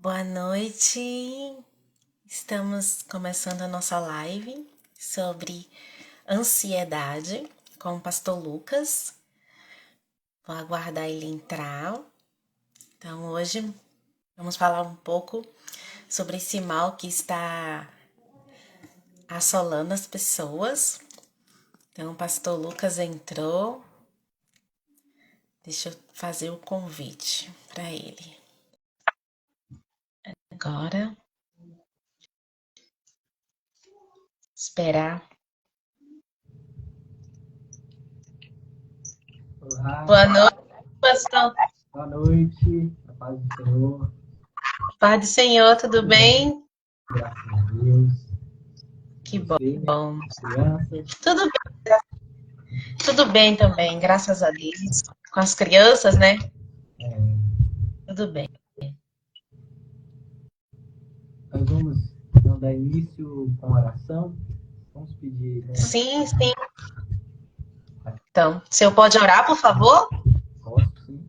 Boa noite. Estamos começando a nossa live sobre ansiedade com o pastor Lucas. Vou aguardar ele entrar. Então, hoje vamos falar um pouco sobre esse mal que está assolando as pessoas. Então, o pastor Lucas entrou. Deixa eu fazer o convite para ele. Agora, esperar. Olá, Boa noite, pastor. boa noite, a paz do Senhor, Pai do Senhor, tudo bem? graças a Deus. Que Você, bom. crianças, Tudo Tudo bem também, graças a Deus. Com as crianças, né? é, Tudo bem. nós vamos então, dar início com oração. Vamos pedir, né? Sim, sim. Então, o senhor pode orar, por favor? Posso, sim.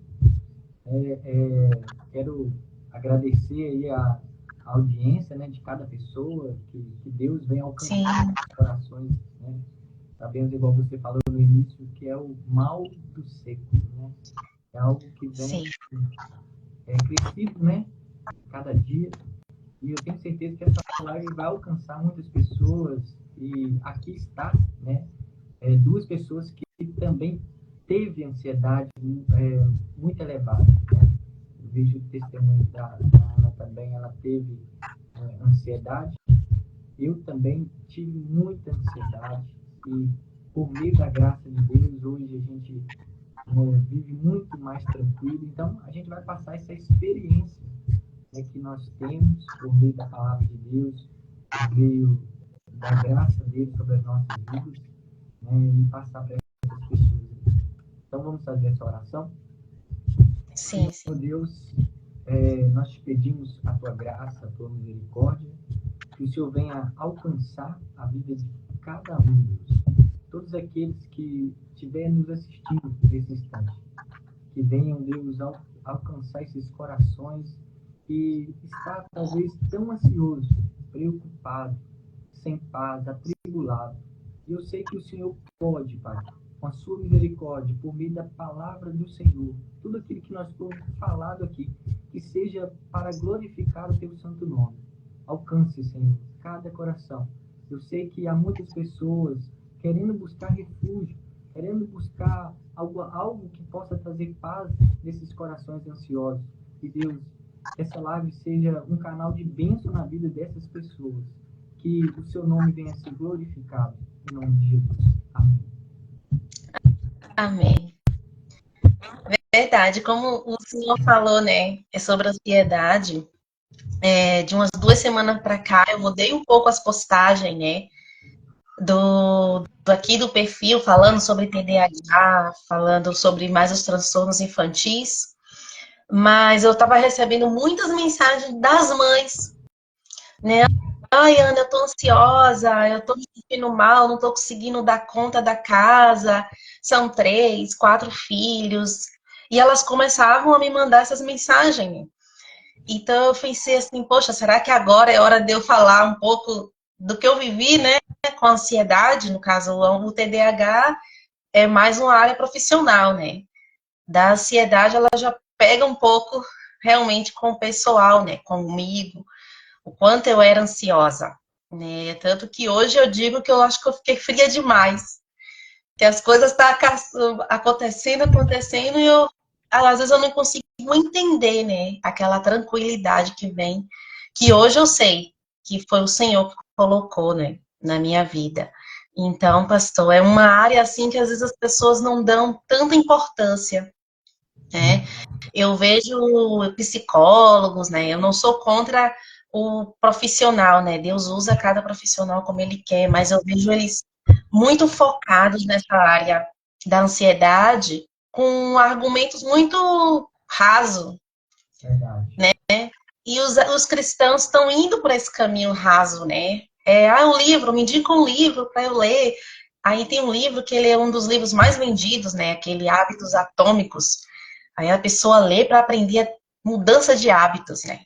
Quero agradecer aí a audiência, né, de cada pessoa, que Deus vem alcançar Sim, os corações, né? Sabemos, igual você falou no início, que é o mal do século, né? É algo que vem sim, crescido, né? Cada dia. E eu tenho certeza que essa live vai alcançar muitas pessoas. E aqui está, né? Duas pessoas que também teve ansiedade muito elevada, né? Eu vejo o testemunho da Ana também, ela teve ansiedade. Eu também tive muita ansiedade. E por meio da graça de Deus, hoje a gente vive muito mais tranquilo. Então, a gente vai passar essa experiência, né, que nós temos por meio da palavra de Deus, por meio da graça dele sobre as nossas vidas, né, e passar para essas pessoas. Então, vamos fazer essa oração. sim, sim. Senhor Deus, nós te pedimos a tua graça, a tua misericórdia, que o Senhor venha alcançar a vida de cada um, Deus. Todos aqueles que estiverem nos assistindo nesse instante, que venham, Deus, alcançar esses corações que está talvez tão ansioso, preocupado, sem paz, atribulado. E eu sei que o Senhor pode, Pai, com a sua misericórdia, por meio da palavra do Senhor, tudo aquilo que nós temos falado aqui, que seja para glorificar o teu santo nome. Alcance, Senhor, cada coração. Eu sei que há muitas pessoas querendo buscar refúgio, querendo buscar algo que possa trazer paz nesses corações ansiosos. E Deus, que essa live seja um canal de bênção na vida dessas pessoas. Que o seu nome venha a ser glorificado. Em nome de Jesus. Amém. Amém. Verdade, como o senhor falou, né? É sobre ansiedade. De umas 2 semanas para cá, eu mudei um pouco as postagens, né? Aqui do perfil, falando sobre TDAH, falando sobre mais os transtornos infantis. Mas eu estava recebendo muitas mensagens das mães, né? Ai, Ana, eu tô ansiosa, eu tô me sentindo mal, não tô conseguindo dar conta da casa. São 3, 4 filhos. E elas começavam a me mandar essas mensagens. Então eu pensei assim, poxa, será que agora é hora de eu falar um pouco do que eu vivi, né? Com a ansiedade, no caso, o TDAH é mais uma área profissional, né? Da ansiedade, ela já pega um pouco realmente com o pessoal, né? Comigo o quanto eu era ansiosa, né? Tanto que hoje eu digo que eu acho que eu fiquei fria demais, que as coisas estão acontecendo e eu, às vezes eu não consigo entender, né? Aquela tranquilidade que vem, que hoje eu sei que foi o Senhor que colocou, né? Na minha vida. Então, pastor, é uma área assim que às vezes as pessoas não dão tanta importância, né? Eu vejo psicólogos, né? Eu não sou contra o profissional, né? Deus usa cada profissional como ele quer, mas eu vejo eles muito focados nessa área da ansiedade com argumentos muito rasos, Verdade. né? E os cristãos estão indo por esse caminho raso, né? Um livro, me indica um livro para eu ler. Aí tem um livro que ele é um dos livros mais vendidos, né? Aquele Hábitos Atômicos. Aí a pessoa lê para aprender a mudança de hábitos, né?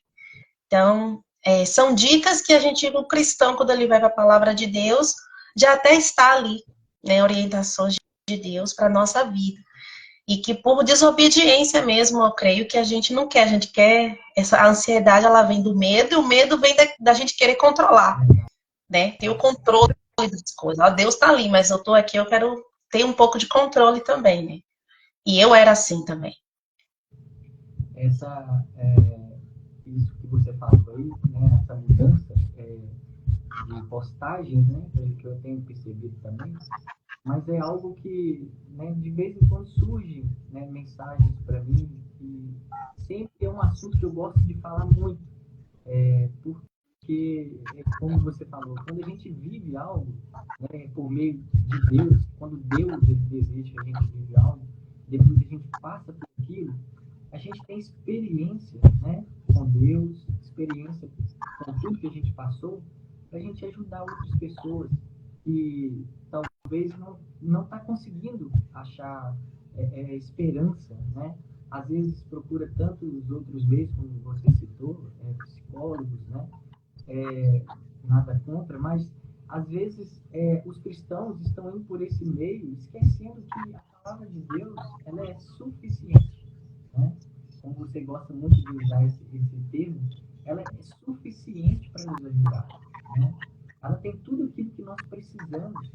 Então, são dicas que a gente, o cristão, quando ele vai para a palavra de Deus, já até está ali, né, orientações de Deus para a nossa vida. E que por desobediência mesmo, eu creio que a gente não quer. A gente quer, a ansiedade, ela vem do medo, e o medo vem da gente querer controlar, né? Ter o controle das coisas. Ó, Deus está ali, mas eu estou aqui, eu quero ter um pouco de controle também, né? E eu era assim também. Isso que você falou aí, né, essa mudança de postagens, né, que eu tenho percebido também, mas é algo que, né, de vez em quando surgem, né, mensagens para mim e sempre é um assunto que eu gosto de falar muito, porque, como você falou, quando a gente vive algo, né, por meio de Deus, quando Deus ele deseja que a gente vive algo, depois a gente passa por aquilo, a gente tem experiência, né, com Deus, experiência com tudo que a gente passou, para a gente ajudar outras pessoas que talvez não está conseguindo achar esperança, né? Às vezes procura tanto os outros meios, como você citou, psicólogos, né? Nada contra, mas às vezes os cristãos estão indo por esse meio, esquecendo que a palavra de Deus ela é suficiente, né? Como você gosta muito de usar esse termo, ela é suficiente para nos ajudar, né? Ela tem tudo aquilo que nós precisamos.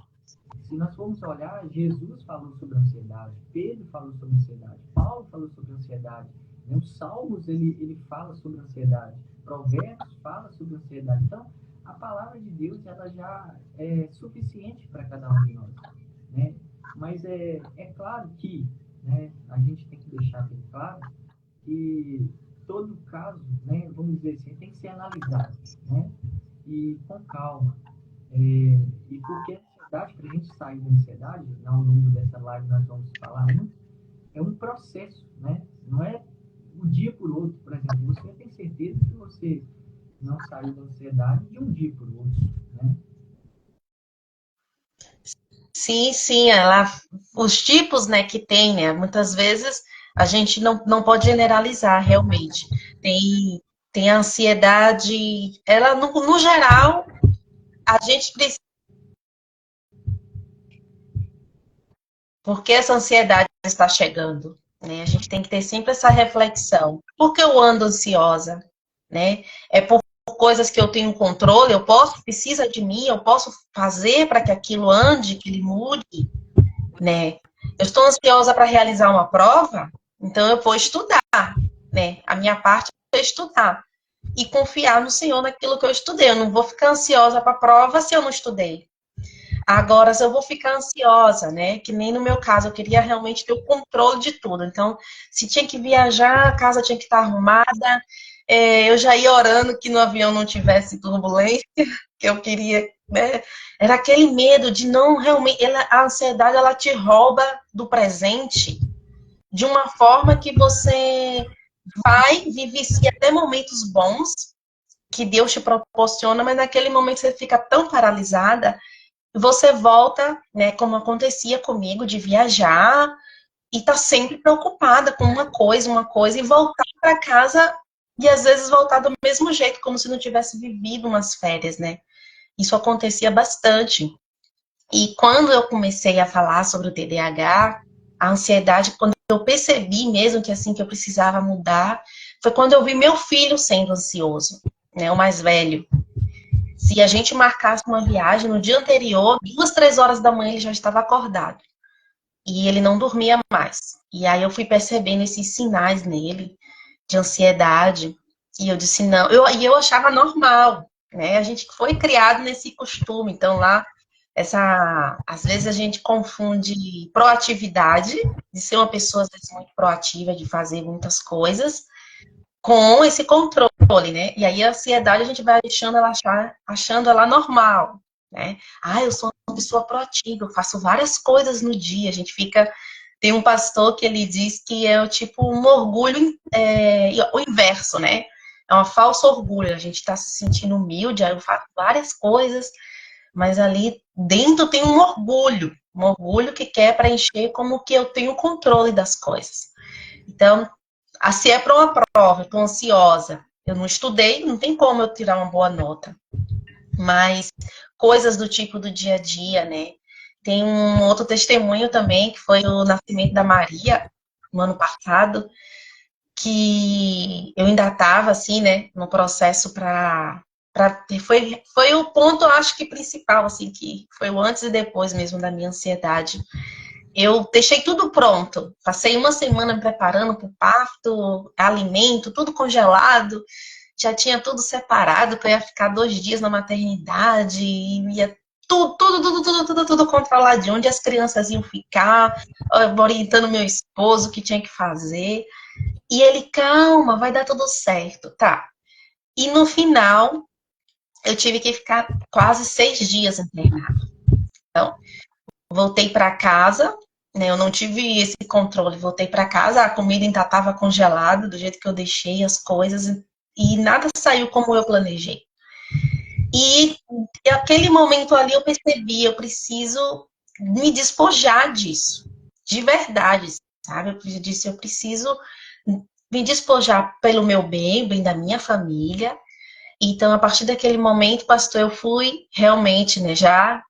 Se nós formos olhar, Jesus falou sobre ansiedade, Pedro falou sobre ansiedade, Paulo falou sobre ansiedade, né? Os Salmos ele fala sobre ansiedade, Provérbios fala sobre ansiedade. Então, a palavra de Deus ela já é suficiente para cada um de nós, né? Mas é claro que, né, a gente tem que deixar bem claro que todo caso, né, vamos dizer assim, tem que ser analisado, né? E com calma. E porque a ansiedade, para a gente sair da ansiedade, ao longo dessa live nós vamos falar muito, é um processo, né? Não é um dia por outro. Por exemplo, você tem certeza que você não saiu da ansiedade de um dia por outro, né? Sim, sim, os tipos, né, que tem, né, muitas vezes a gente não pode generalizar realmente. Tem, tem a ansiedade, ela no geral, a gente precisa, porque essa ansiedade está chegando, né? A gente tem que ter sempre essa reflexão. Por que eu ando ansiosa, né? É por coisas que eu tenho controle, eu posso, precisa de mim, eu posso fazer para que aquilo ande, que ele mude, né? Eu estou ansiosa para realizar uma prova, então eu vou estudar, né? A minha parte é estudar e confiar no Senhor naquilo que eu estudei. Eu não vou ficar ansiosa para a prova se eu não estudei. Agora, se eu vou ficar ansiosa, né? Que nem no meu caso, eu queria realmente ter o controle de tudo. Então, se tinha que viajar, a casa tinha que estar arrumada. Eu já ia orando que no avião não tivesse turbulência, que eu queria, né? Era aquele medo de não realmente. A ansiedade, ela te rouba do presente de uma forma que você vai vivenciar até momentos bons que Deus te proporciona, mas naquele momento você fica tão paralisada você volta, né, como acontecia comigo, de viajar e tá sempre preocupada com uma coisa, e voltar para casa e às vezes voltar do mesmo jeito, como se não tivesse vivido umas férias, né? Isso acontecia bastante. E quando eu comecei a falar sobre o TDAH, a ansiedade, quando eu percebi mesmo que assim que eu precisava mudar, foi quando eu vi meu filho sendo ansioso, né, o mais velho. Se a gente marcasse uma viagem no dia anterior, 2, 3 horas da manhã ele já estava acordado. E ele não dormia mais. E aí eu fui percebendo esses sinais nele de ansiedade. E eu disse, não, eu achava normal, né? A gente foi criado nesse costume. Então lá, às vezes a gente confunde proatividade, de ser uma pessoa às vezes muito proativa, de fazer muitas coisas, com esse controle, né? E aí a ansiedade a gente vai achando ela normal, né? Ah, eu sou uma pessoa proativa, eu faço várias coisas no dia. A gente fica. Tem um pastor que ele diz que é tipo um orgulho, o inverso, né? É uma falso orgulho. A gente está se sentindo humilde, aí eu faço várias coisas, mas ali dentro tem um orgulho que quer preencher como que eu tenho controle das coisas. Então, se é para uma prova, estou ansiosa, Eu não estudei, não tem como eu tirar uma boa nota. Mas coisas do tipo do dia a dia, né? Tem um outro testemunho também, que foi o nascimento da Maria, no ano passado, que eu ainda estava, assim, né, no processo foi o ponto, eu acho que principal, assim, que foi o antes e depois mesmo da minha ansiedade. Eu deixei tudo pronto. Passei uma semana me preparando para o parto, alimento, tudo congelado. Já tinha tudo separado, que eu ia ficar 2 dias na maternidade, ia tudo controladinho, onde as crianças iam ficar, orientando meu esposo o que tinha que fazer. E ele, calma, vai dar tudo certo, tá. E no final, eu tive que ficar quase 6 dias internada. Então, voltei para casa, né? Eu não tive esse controle. Voltei para casa, a comida ainda estava congelada, do jeito que eu deixei as coisas, e nada saiu como eu planejei. E aquele momento ali eu percebi, eu preciso me despojar disso, de verdade, sabe? Eu disse, eu preciso me despojar pelo meu bem, bem da minha família. Então, a partir daquele momento, pastor, eu fui realmente, né,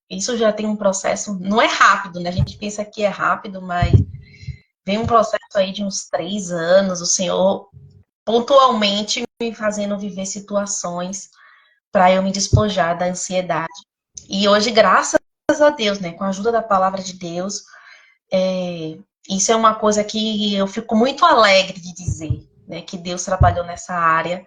isso já tem um processo, não é rápido, né, a gente pensa que é rápido, mas vem um processo aí de uns 3 anos, o Senhor pontualmente me fazendo viver situações para eu me despojar da ansiedade. E hoje, graças a Deus, né, com a ajuda da palavra de Deus, isso é uma coisa que eu fico muito alegre de dizer, né, que Deus trabalhou nessa área.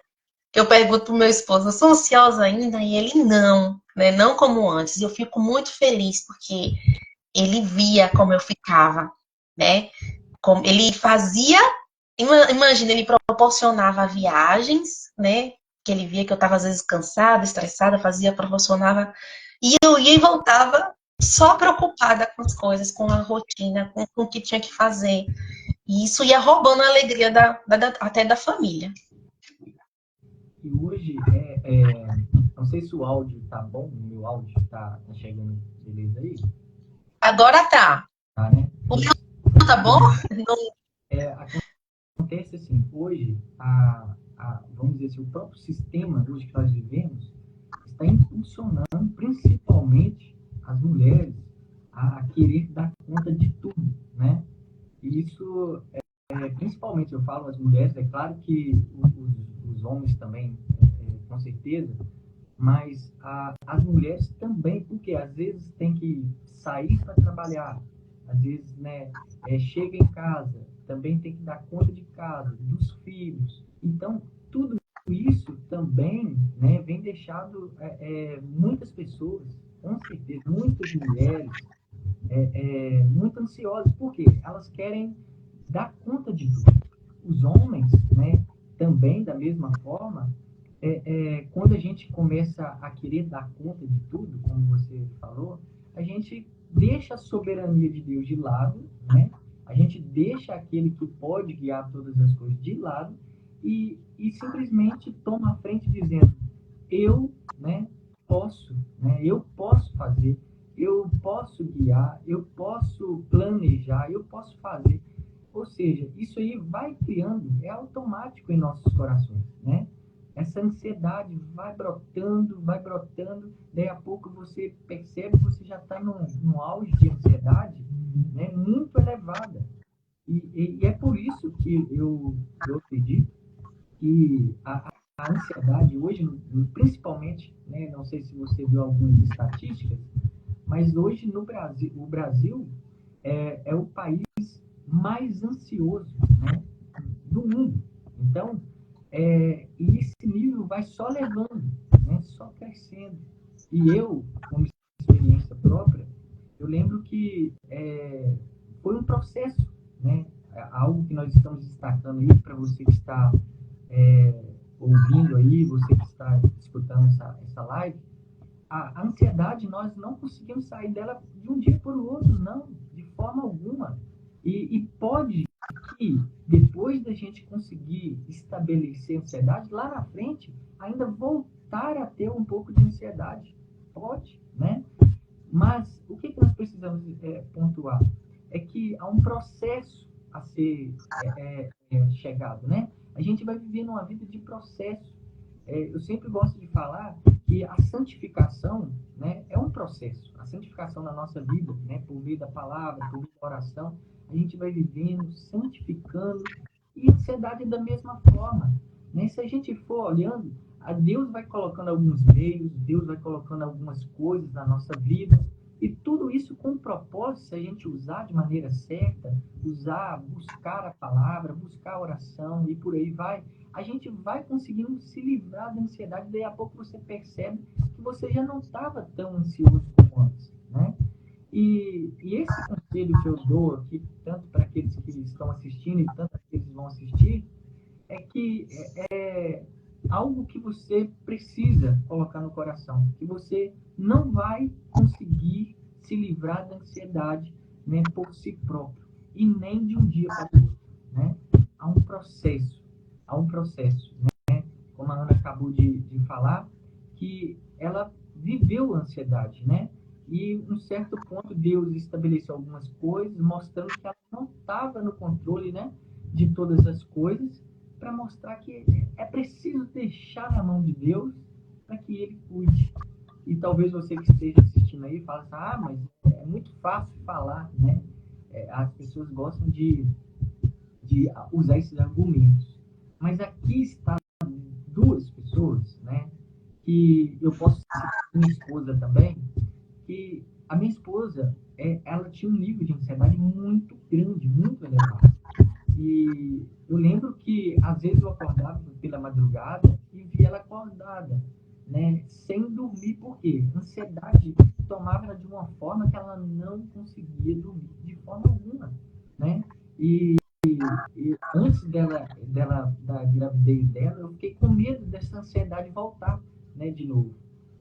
Eu pergunto pro meu esposo, eu sou ansiosa ainda? E ele não, né, não como antes. E eu fico muito feliz, porque ele via como eu ficava, né, como ele fazia, imagina, ele proporcionava viagens, né, que ele via que eu estava às vezes cansada, estressada, proporcionava, e eu ia e voltava só preocupada com as coisas, com a rotina, com o que tinha que fazer. E isso ia roubando a alegria até da família. E hoje, não sei se o áudio tá bom, o meu áudio tá chegando beleza aí? Agora tá. Tá, né? O meu tá bom? Não. É, acontece assim, hoje, vamos dizer assim, o próprio sistema hoje que nós vivemos está impulsionando principalmente as mulheres a querer dar conta de tudo, né? E isso, principalmente, eu falo as mulheres, é claro que os homens também, com certeza, mas as mulheres também, porque às vezes tem que sair para trabalhar, às vezes, né, chega em casa, também tem que dar conta de casa, dos filhos. Então, tudo isso também, né, vem deixado muitas pessoas, com certeza, muitas mulheres, muito ansiosas, porque elas querem dar conta de tudo. Os homens, né, também da mesma forma, quando a gente começa a querer dar conta de tudo, como você falou, a gente deixa a soberania de Deus de lado, né? A gente deixa aquele que pode guiar todas as coisas de lado e simplesmente toma a frente dizendo, eu, né, posso, né? Eu posso fazer, eu posso guiar, eu posso planejar, eu posso fazer. Ou seja, isso aí vai criando, é automático em nossos corações, né? Essa ansiedade vai brotando, daí a pouco você percebe que você já está num auge de ansiedade, né, muito elevada. E é por isso que eu acredito que a ansiedade hoje, principalmente, né, não sei se você viu algumas estatísticas, mas hoje no Brasil, o Brasil é o país mais ansioso, né, do mundo. Então, e esse nível vai só levando, né, só crescendo. E eu, como experiência própria, eu lembro que foi um processo, né, algo que nós estamos destacando aí para você que está ouvindo aí, você que está escutando essa live, a ansiedade, nós não conseguimos sair dela de um dia para o outro, não, de forma alguma. E pode que, depois da gente conseguir estabelecer a ansiedade, lá na frente, ainda voltar a ter um pouco de ansiedade. Pode, né? Mas o que nós precisamos pontuar? É que há um processo a ser chegado, né? A gente vai vivendo uma vida de processo. eu sempre gosto de falar que a santificação, né, é um processo. A santificação na nossa vida, né, por meio da palavra, por meio da oração, a gente vai vivendo, santificando, e a ansiedade da mesma forma. Né? Se a gente for olhando, a Deus vai colocando alguns meios, Deus vai colocando algumas coisas na nossa vida, e tudo isso com propósito, se a gente usar de maneira certa, buscar a palavra, buscar a oração e por aí vai, a gente vai conseguindo se livrar da ansiedade. Daí a pouco você percebe que você já não estava tão ansioso como antes, né? E esse conselho que eu dou aqui, tanto para aqueles que estão assistindo e tanto para aqueles que vão assistir, é que é algo que você precisa colocar no coração, que você não vai conseguir se livrar da ansiedade, né, por si próprio, e nem de um dia para o outro, né? Há um processo, né? Como a Ana acabou de falar, que ela viveu a ansiedade, né? E, em um certo ponto, Deus estabeleceu algumas coisas, mostrando que ela não estava no controle, né, de todas as coisas, para mostrar que é preciso deixar na mão de Deus para que Ele cuide. E talvez você que esteja assistindo aí fale assim, mas é muito fácil falar, né? As pessoas gostam de usar esses argumentos. Mas aqui está duas pessoas, né? Que eu posso citar minha esposa também, que a minha esposa, ela tinha um nível de ansiedade muito grande, muito elevado. E eu lembro que, às vezes, eu acordava pela madrugada e via ela acordada, né? Sem dormir, por quê? A ansiedade tomava ela de uma forma que ela não conseguia dormir de forma alguma, né? E antes da gravidez dela, eu fiquei com medo dessa ansiedade voltar, né, de novo.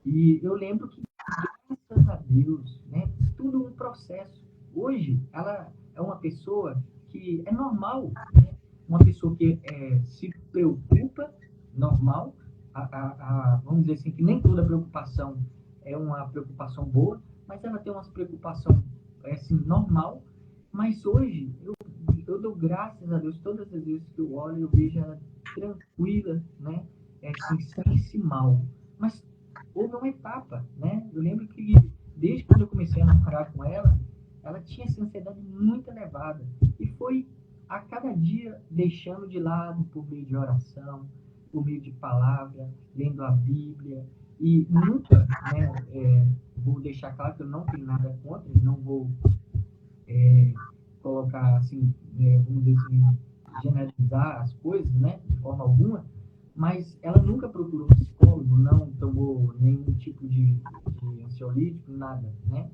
E eu lembro que, graças a Deus, né, tudo um processo. Hoje, ela é uma pessoa que é normal, né? Uma pessoa que se preocupa, normal. Vamos dizer assim, que nem toda preocupação é uma preocupação boa, mas ela tem uma preocupação assim, normal. Mas hoje, eu dou graças a Deus todas as vezes que eu olho, eu vejo ela tranquila, né? Assim, sem esse mal. Mas houve uma etapa, né? Eu lembro que desde quando eu comecei a namorar com ela, ela tinha essa ansiedade muito elevada. E foi a cada dia deixando de lado por meio de oração, por meio de palavra, lendo a Bíblia. E nunca, né, vou deixar claro que eu não tenho nada contra, não vou colocar assim, vamos dizer assim, generalizar as coisas, né, de forma alguma, mas ela nunca procurou psicólogo, não tomou nenhum tipo de ansiolítico, nada, né?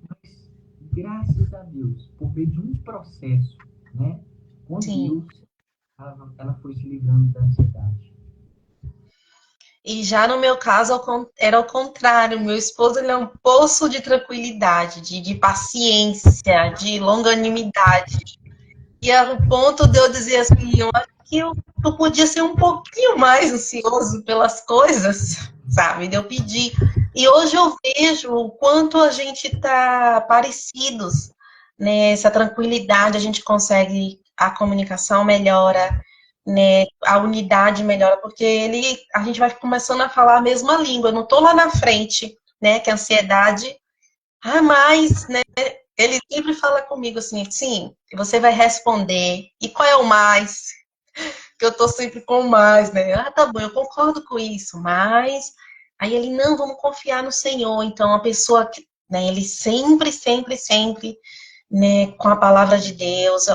Mas, graças a Deus, por meio de um processo, né, com Sim. Deus, ela foi se livrando da ansiedade. E já no meu caso era o contrário. Meu esposo ele é um poço de tranquilidade, de paciência, de longanimidade. E a ponto de eu dizer assim, eu acho que tu podia ser um pouquinho mais ansioso pelas coisas, sabe? De eu pedir. E hoje eu vejo o quanto a gente tá parecidos, né? Essa tranquilidade, a gente consegue, a comunicação melhora, né? A unidade melhora, porque a gente vai começando a falar a mesma língua. Eu não tô lá na frente, né? Que a ansiedade, mas, né? Ele sempre fala comigo assim, sim, você vai responder. E qual é o mais? Que eu tô sempre com o mais, né? Ah, tá bom, eu concordo com isso, mas aí ele, não, vamos confiar no Senhor. Então, a pessoa que, né, ele sempre, sempre, sempre, né, com a palavra de Deus,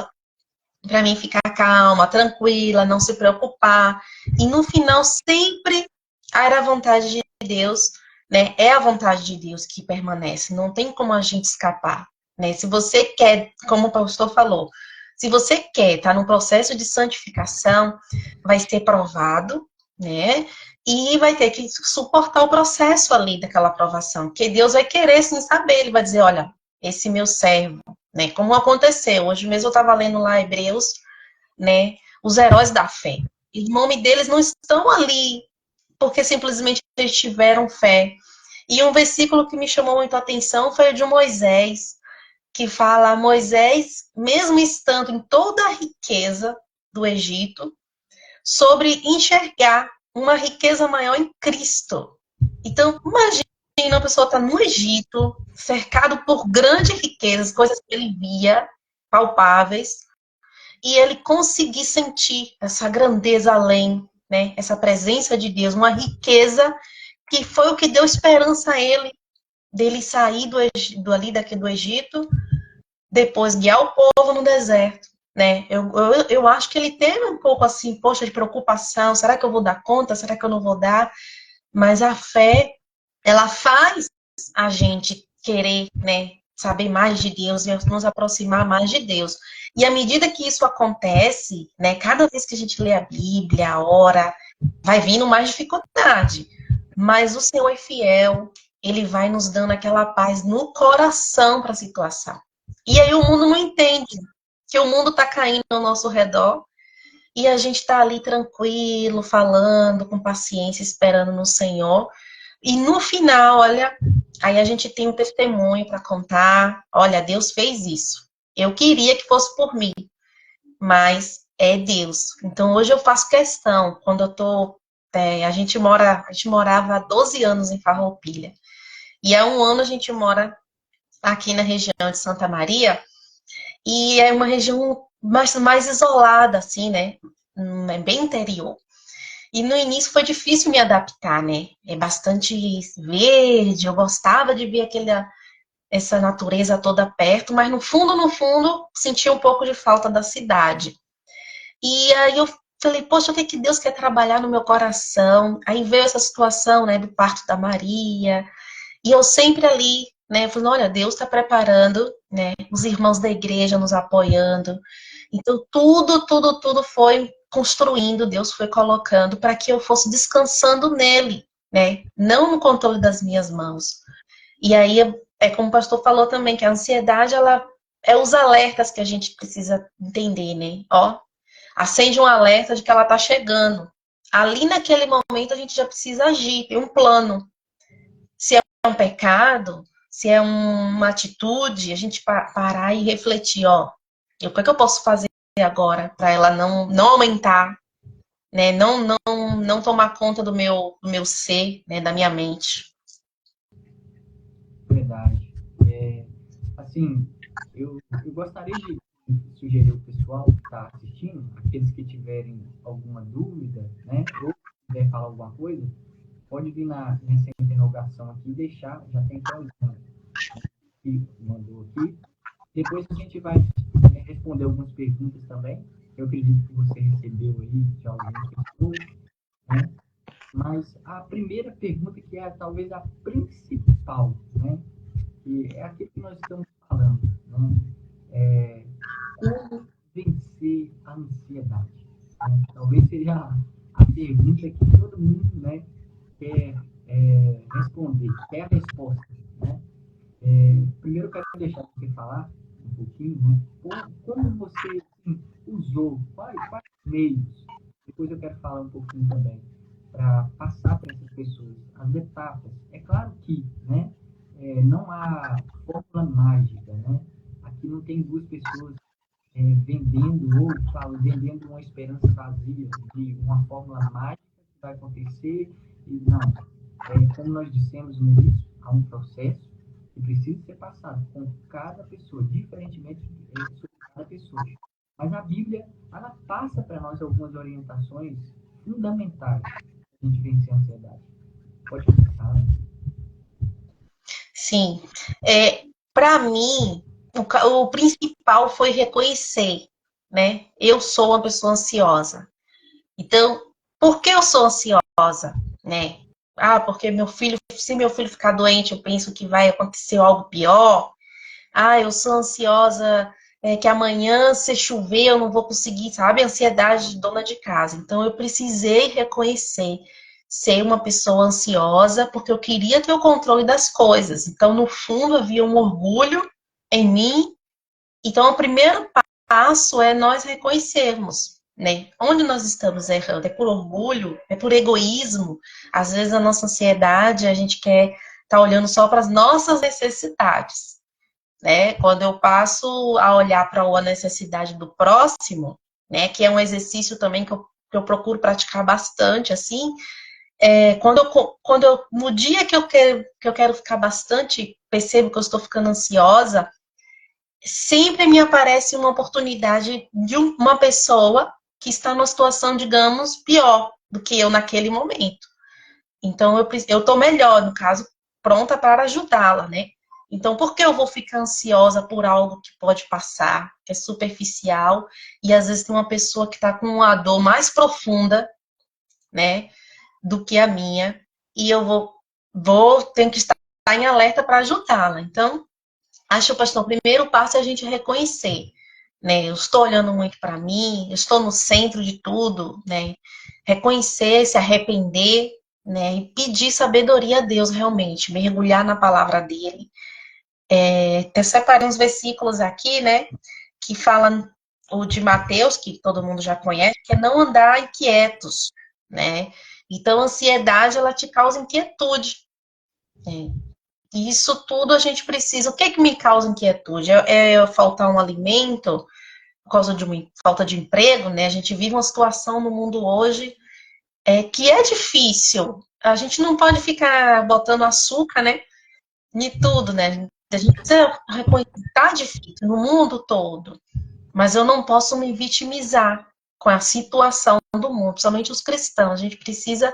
para mim ficar calma, tranquila, não se preocupar. E no final, sempre era a vontade de Deus, né? É a vontade de Deus que permanece, não tem como a gente escapar, né? Se você quer, como o pastor falou, se você quer estar no processo de santificação, vai ser provado, né? E vai ter que suportar o processo ali daquela aprovação, porque Deus vai querer sim saber, ele vai dizer, olha, esse meu servo, né? Como aconteceu, hoje mesmo eu estava lendo lá Hebreus, né? Os heróis da fé. E o nome deles não estão ali porque simplesmente eles tiveram fé. E um versículo que me chamou muito a atenção foi o de Moisés, que fala: Moisés, mesmo estando em toda a riqueza do Egito, sobre enxergar, uma riqueza maior em Cristo. Então, imagina uma pessoa estar no Egito, cercado por grandes riquezas, coisas que ele via, palpáveis, e ele conseguir sentir essa grandeza além, né? Essa presença de Deus, uma riqueza que foi o que deu esperança a ele, dele sair ali daqui do Egito, depois guiar o povo no deserto, né? Eu acho que ele teve um pouco assim, poxa, de preocupação, será que eu vou dar conta? Será que eu não vou dar? Mas a fé, ela faz a gente querer, né, saber mais de Deus e nos aproximar mais de Deus. E à medida que isso acontece, né, cada vez que a gente lê a Bíblia, ora, vai vindo mais dificuldade. Mas o Senhor é fiel, ele vai nos dando aquela paz no coração para a situação. E aí o mundo não entende que o mundo está caindo ao nosso redor e a gente está ali tranquilo, falando, com paciência, esperando no Senhor. E no final, olha, aí a gente tem um testemunho para contar. Olha, Deus fez isso. Eu queria que fosse por mim, mas é Deus. Então hoje eu faço questão, quando eu tô. A gente morava há 12 anos em Farroupilha. E há um ano a gente mora aqui na região de Santa Maria. E é uma região mais isolada, assim, né? É bem interior. E no início foi difícil me adaptar, né? É bastante verde, eu gostava de ver essa natureza toda perto, mas no fundo, sentia um pouco de falta da cidade. E aí eu falei, poxa, o que que Deus quer trabalhar no meu coração? Aí veio essa situação, né, do parto da Maria, e eu sempre ali, né, falando, olha, Deus está preparando, né, os irmãos da igreja nos apoiando. Então, tudo foi construindo, Deus foi colocando para que eu fosse descansando nele, né, não no controle das minhas mãos. E aí, é como o pastor falou também, que a ansiedade, ela é os alertas que a gente precisa entender, né? Ó, acende um alerta de que ela está chegando. Ali naquele momento a gente já precisa agir, tem um plano. Se é um pecado, se é uma atitude, a gente parar e refletir, ó, o que é que eu posso fazer agora para ela não aumentar, né? Não tomar conta do meu ser, né? Da minha mente. Verdade. Assim, eu gostaria de sugerir ao pessoal que está assistindo, aqueles que tiverem alguma dúvida, né, ou quiser falar alguma coisa, pode vir nessa interrogação aqui e deixar, já tem até o Ivan que mandou aqui. Depois a gente vai responder algumas perguntas também. Eu acredito que você recebeu aí de algumas pessoas, né? Mas a primeira pergunta, que é talvez a principal, né? Que é aquilo que nós estamos falando, né? Como vencer a ansiedade? Né? Talvez seja a pergunta que todo mundo, né, quer responder, quer a resposta, né? Primeiro eu quero deixar você falar um pouquinho, né? Como você assim, usou, quais meios. Depois eu quero falar um pouquinho também para passar para essas pessoas as etapas. É claro que, né, não há fórmula mágica, né? Aqui não tem duas pessoas vendendo ou vendendo uma esperança vazia de uma fórmula mágica que vai acontecer. E não, como nós dissemos no início, há um processo que precisa ser passado com cada pessoa, diferentemente sobre cada pessoa. Mas a Bíblia, ela passa para nós algumas orientações fundamentais para a gente vencer a ansiedade. Pode começar, né? Sim. Para mim, o principal foi reconhecer, né? Eu sou uma pessoa ansiosa. Então, por que eu sou ansiosa, né? Ah, porque se meu filho ficar doente, eu penso que vai acontecer algo pior. Ah, eu sou ansiosa, que amanhã, se chover, eu não vou conseguir, sabe? Ansiedade de dona de casa. Então, eu precisei reconhecer ser uma pessoa ansiosa, porque eu queria ter o controle das coisas. Então, no fundo, havia um orgulho em mim. Então, o primeiro passo é nós reconhecermos, né? Onde nós estamos errando? É por orgulho? É por egoísmo? Às vezes, a nossa ansiedade, a gente quer estar olhando só para as nossas necessidades, né? Quando eu passo a olhar para a necessidade do próximo, né? Que é um exercício também que eu que eu procuro praticar bastante, assim, no dia que eu quero ficar bastante, percebo que eu estou ficando ansiosa, sempre me aparece uma oportunidade de uma pessoa que está numa situação, digamos, pior do que eu naquele momento. Então, eu estou melhor, no caso, pronta para ajudá-la, né? Então, por que eu vou ficar ansiosa por algo que pode passar, que é superficial, e às vezes tem uma pessoa que está com uma dor mais profunda, né, do que a minha, e eu tenho que estar em alerta para ajudá-la. Então, acho, pastor, o primeiro passo é a gente reconhecer, né? Eu estou olhando muito para mim, eu estou no centro de tudo, né? Reconhecer, se arrepender, né? E pedir sabedoria a Deus realmente, mergulhar na palavra dele. Até separei uns versículos aqui, né? Que falam o de Mateus, que todo mundo já conhece, que é não andar inquietos, né? Então, a ansiedade, ela te causa inquietude, né? E isso tudo a gente precisa. O que é que me causa inquietude? É faltar um alimento por causa de uma falta de emprego, né? A gente vive uma situação no mundo hoje que é difícil. A gente não pode ficar botando açúcar, né? Em tudo, né? A gente precisa reconhecer que tá difícil no mundo todo. Mas eu não posso me vitimizar com a situação do mundo, principalmente os cristãos. A gente precisa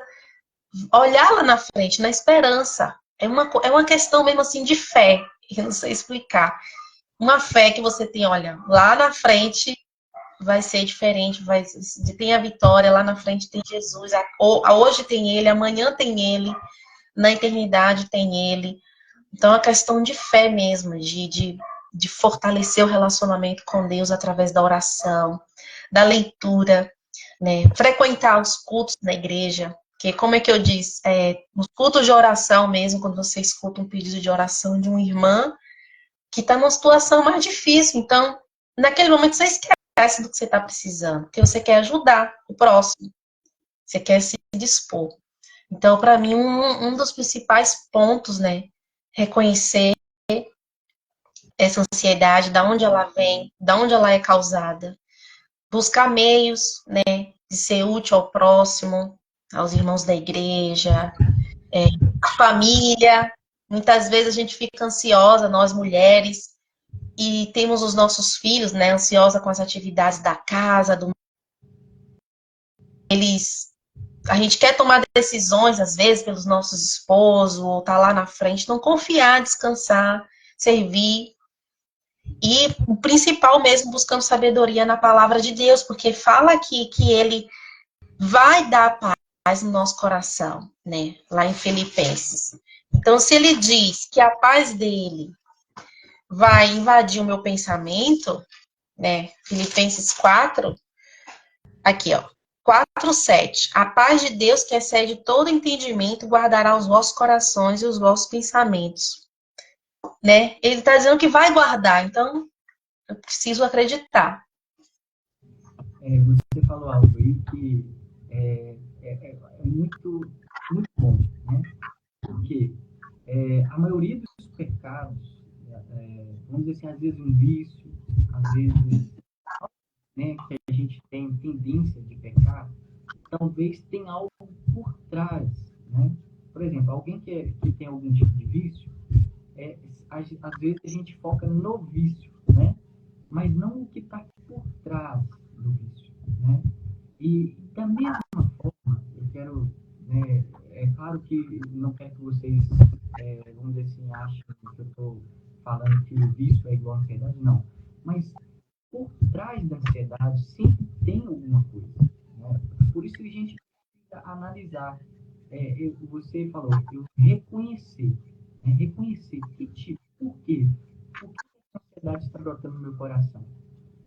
olhar lá na frente, na esperança. É uma questão mesmo assim de fé. Eu não sei explicar. Uma fé que você tem, olha, lá na frente vai ser diferente, tem a vitória, lá na frente tem Jesus, hoje tem ele, amanhã tem ele, na eternidade tem ele. Então é uma questão de fé mesmo, de fortalecer o relacionamento com Deus através da oração, da leitura, né? Frequentar os cultos da igreja, que como é que eu disse, nos cultos de oração mesmo, quando você escuta um pedido de oração de uma irmã que está numa situação mais difícil, então naquele momento você esquece do que você está precisando, porque você quer ajudar o próximo, você quer se dispor. Então, para mim, um dos principais pontos, né, reconhecer essa ansiedade, da onde ela vem, da onde ela é causada, buscar meios, né, de ser útil ao próximo, aos irmãos da igreja, a família. Muitas vezes a gente fica ansiosa, nós mulheres, e temos os nossos filhos, né, ansiosa com as atividades da casa, a gente quer tomar decisões, às vezes, pelos nossos esposos, ou tá lá na frente, não confiar, descansar, servir. E o principal mesmo, buscando sabedoria na palavra de Deus, porque fala aqui que ele vai dar paz no nosso coração, né? Lá em Filipenses. Então, se ele diz que a paz dele vai invadir o meu pensamento, né? Filipenses 4, aqui, ó. 4:7. A paz de Deus, que excede todo entendimento, guardará os vossos corações e os vossos pensamentos. Né? Ele está dizendo que vai guardar, então eu preciso acreditar. Você falou algo aí que é muito, muito bom, né? Porque a maioria dos pecados, vamos dizer assim, às vezes um vício, às vezes, né, que a gente tem tendência de pecar, talvez tenha algo por trás, né? Por exemplo, alguém que tem algum tipo de vício, às vezes a gente foca no vício, né? Mas não o que está por trás do vício, né? E da mesma forma, eu quero, né, é claro que não quero que vocês, vamos dizer assim, achem que eu estou falando que o vício é igual à ansiedade, não. Mas por trás da ansiedade sempre tem alguma coisa, né? Por isso que a gente precisa analisar. Você falou, eu reconhecer, né? Reconhecer que tipo, por quê? Por que a ansiedade está brotando no meu coração?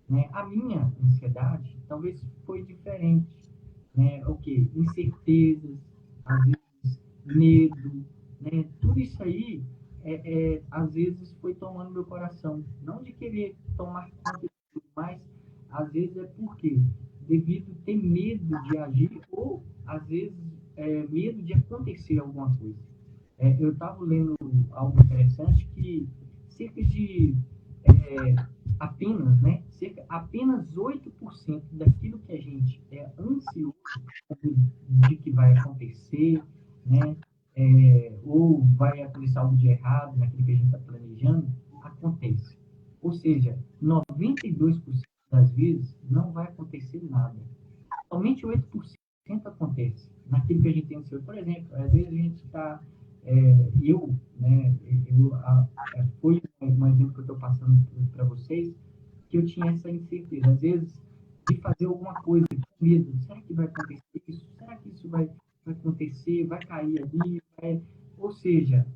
Né? A minha ansiedade talvez foi diferente, né? O que? Incertezas, às vezes medo, né? Tudo isso aí, às vezes foi tomando meu coração, não de querer tomar conta de tudo, mas às vezes é porque devido ter medo de agir ou às vezes medo de acontecer alguma coisa. Eu estava lendo algo interessante que cerca de apenas, né, apenas 8% daquilo que a gente é ansioso de que vai acontecer, né? Ou vai acontecer algo de errado naquilo que a gente está planejando, acontece. Ou seja, 92% das vezes não vai acontecer nada. Somente 8% acontece naquilo que a gente tem ansioso. Por exemplo, às vezes a gente está... foi um exemplo que eu estou passando para vocês, que eu tinha essa incerteza. Às vezes, de fazer alguma coisa, com medo. Será que vai acontecer isso? Será que isso vai acontecer? Vai cair ali? Ou seja,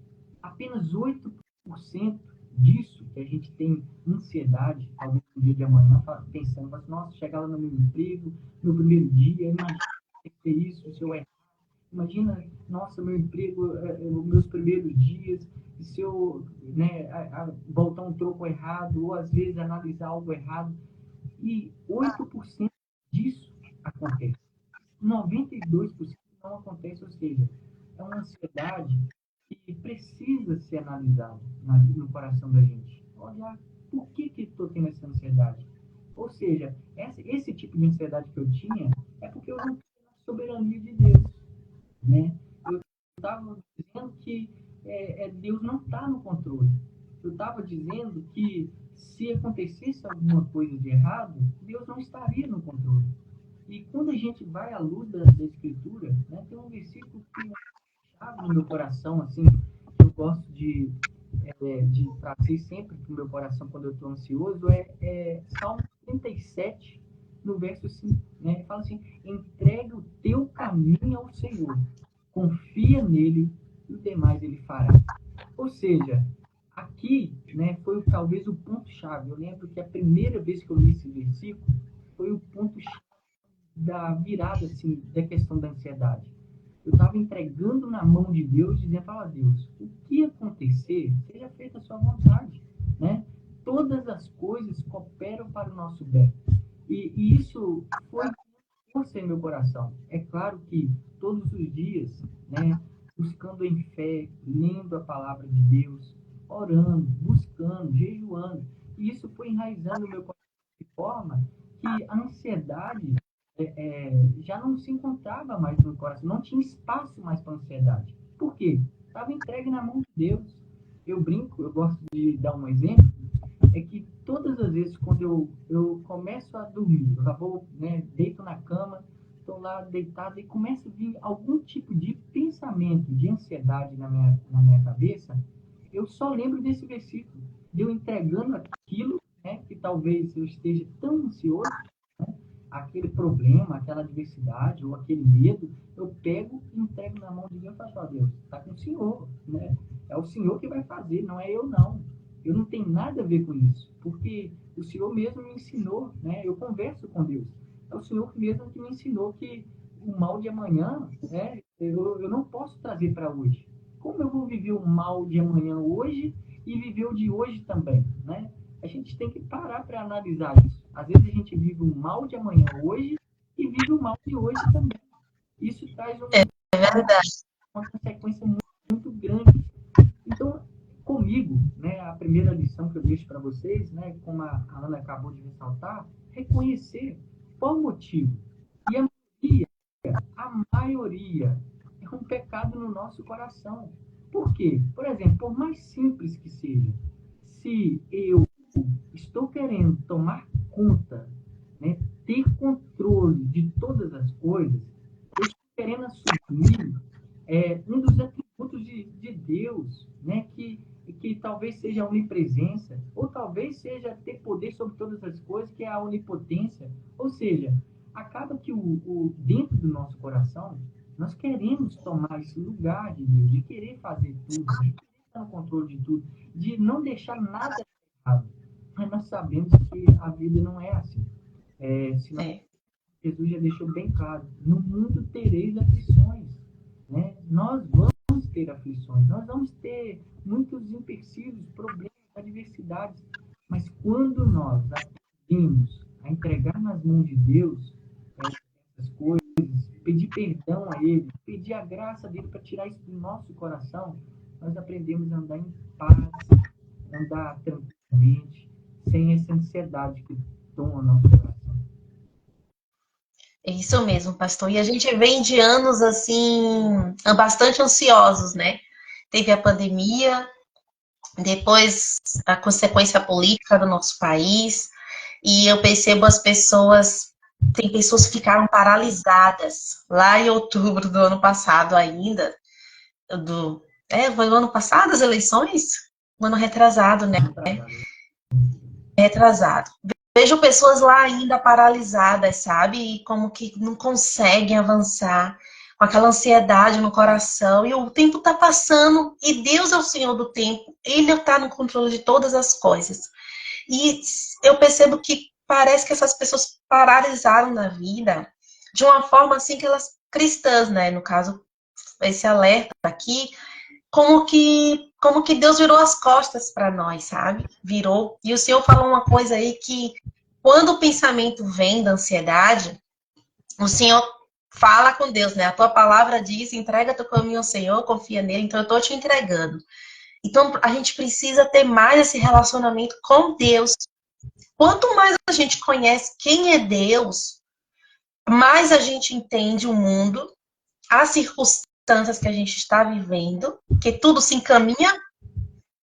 apenas 8% disso que a gente tem ansiedade, talvez no dia de amanhã, pensando, nossa, chegar lá no meu emprego, no primeiro dia, imagina ter isso, se eu errar. Imagina, nossa, meu emprego, os meus primeiros dias, se eu, né, voltar um troco errado, ou às vezes analisar algo errado. E 8% disso acontece. 92% não acontece, ou seja, é uma ansiedade que precisa ser analisada no coração da gente. Olha, por que estou tendo essa ansiedade? Ou seja, esse tipo de ansiedade que eu tinha é porque eu não tenho a soberania de Deus, né? Eu estava dizendo que Deus não está no controle. Eu estava dizendo que se acontecesse alguma coisa de errado, Deus não estaria no controle. E quando a gente vai à luz da Escritura, né, tem um versículo que chave no meu coração, assim, que eu gosto de trazer sempre para o meu coração quando eu estou ansioso, Salmo 37, no verso 5, né? Fala assim: entrega o teu caminho ao Senhor, confia nele e o demais ele fará. Ou seja, aqui, né, foi talvez o ponto-chave. Eu lembro que a primeira vez que eu li esse versículo foi o ponto-chave da virada, assim, da questão da ansiedade. Eu estava entregando na mão de Deus, dizendo: fala, Deus, o que acontecer, seja feita a sua vontade, né? Todas as coisas cooperam para o nosso bem. E isso foi força em meu coração. É claro que todos os dias, né, buscando em fé, lendo a palavra de Deus, orando, buscando, jejuando, e isso foi enraizando no meu coração de forma que a ansiedade já não se encontrava mais no coração, não tinha espaço mais para ansiedade. Por quê? Estava entregue na mão de Deus. Eu brinco, eu gosto de dar um exemplo, é que todas as vezes quando eu começo a dormir, eu já vou, né, deito na cama, estou lá deitado e começa a vir algum tipo de pensamento, de ansiedade na minha cabeça, eu só lembro desse versículo, de eu entregando aquilo, né, que talvez eu esteja tão ansioso, né, aquele problema, aquela adversidade ou aquele medo, eu pego e entrego na mão de Deus e falo: ó, Deus, está com o Senhor, né? É o Senhor que vai fazer, não é eu não. Eu não tenho nada a ver com isso, porque o Senhor mesmo me ensinou, né? Eu converso com Deus. É o Senhor mesmo que me ensinou que o mal de amanhã, né, eu não posso trazer para hoje. Como eu vou viver o mal de amanhã hoje e viver o de hoje também, né? A gente tem que parar para analisar isso. Às vezes a gente vive o mal de amanhã hoje e vive o mal de hoje também. Isso traz uma consequência muito grande. Então, comigo, né, a primeira lição que eu deixo para vocês, né, como a Ana acabou de ressaltar, reconhecer qual o motivo. E a maioria é um pecado no nosso coração. Por quê? Por exemplo, por mais simples que seja, se eu estou querendo tomar conta, né, ter controle de todas as coisas, eu estou querendo assumir um dos atributos de Deus, né, que talvez seja a onipresença, ou talvez seja ter poder sobre todas as coisas, que é a onipotência. Ou seja, acaba que dentro do nosso coração, nós queremos tomar esse lugar de Deus, de querer fazer tudo, de querer estar no controle de tudo, de não deixar nada errado. Mas nós sabemos que a vida não é assim. Jesus já deixou bem claro: no mundo tereis aflições, né? Nós vamos ter aflições, nós vamos ter muitos empecilhos, problemas, adversidades, mas quando nós aprendemos a entregar nas mãos de Deus essas coisas, pedir perdão a Ele, pedir a graça dele para tirar isso do nosso coração, nós aprendemos a andar em paz, andar tranquilamente, sem essa ansiedade tom ao nosso coração. É isso mesmo, pastor. E a gente vem de anos assim, bastante ansiosos, né? Teve a pandemia, depois a consequência política do nosso país, e eu percebo as pessoas, tem pessoas que ficaram paralisadas lá em outubro do ano passado ainda, foi o ano passado as eleições? O ano retrasado, né? Retrasado. Vejo pessoas lá ainda paralisadas, sabe? E como que não conseguem avançar, com aquela ansiedade no coração. E o tempo está passando, e Deus é o Senhor do tempo. Ele está no controle de todas as coisas. E eu percebo que parece que essas pessoas paralisaram na vida de uma forma assim que elas, cristãs, né? No caso, esse alerta aqui, como que Deus virou as costas para nós, sabe? Virou. E o Senhor falou uma coisa aí que quando o pensamento vem da ansiedade, o Senhor fala com Deus, né? A tua palavra diz, entrega teu caminho ao Senhor, confia nele, então eu tô te entregando. Então a gente precisa ter mais esse relacionamento com Deus. Quanto mais a gente conhece quem é Deus, mais a gente entende o mundo, as circunstâncias que a gente está vivendo, que tudo se encaminha,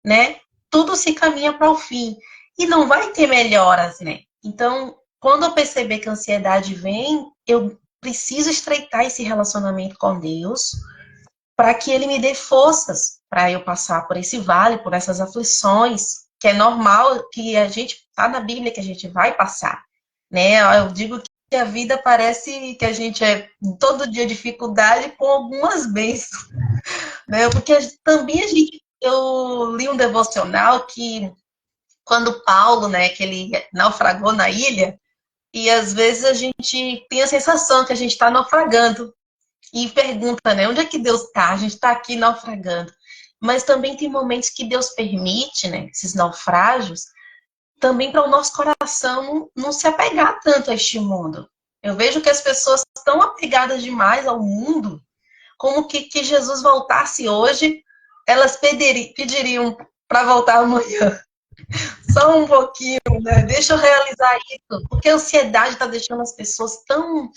né? Tudo se encaminha para o fim. E não vai ter melhoras, né? Então, quando eu perceber que a ansiedade vem, eu preciso estreitar esse relacionamento com Deus para que Ele me dê forças para eu passar por esse vale, por essas aflições, que é normal, que a gente, tá na Bíblia que a gente vai passar, né? Eu digo que a vida parece que a gente é todo dia dificuldade com algumas bênçãos, né? Porque também eu li um devocional que quando Paulo, né, que ele naufragou na ilha, e às vezes a gente tem a sensação que a gente está naufragando e pergunta, né, onde é que Deus está? A gente está aqui naufragando. Mas também tem momentos que Deus permite, né, esses naufrágios, também para o nosso coração não se apegar tanto a este mundo. Eu vejo que as pessoas estão apegadas demais ao mundo, como que Jesus voltasse hoje, elas pediriam para voltar amanhã. Só um pouquinho, né? Deixa eu realizar isso. Porque a ansiedade está deixando as pessoas tão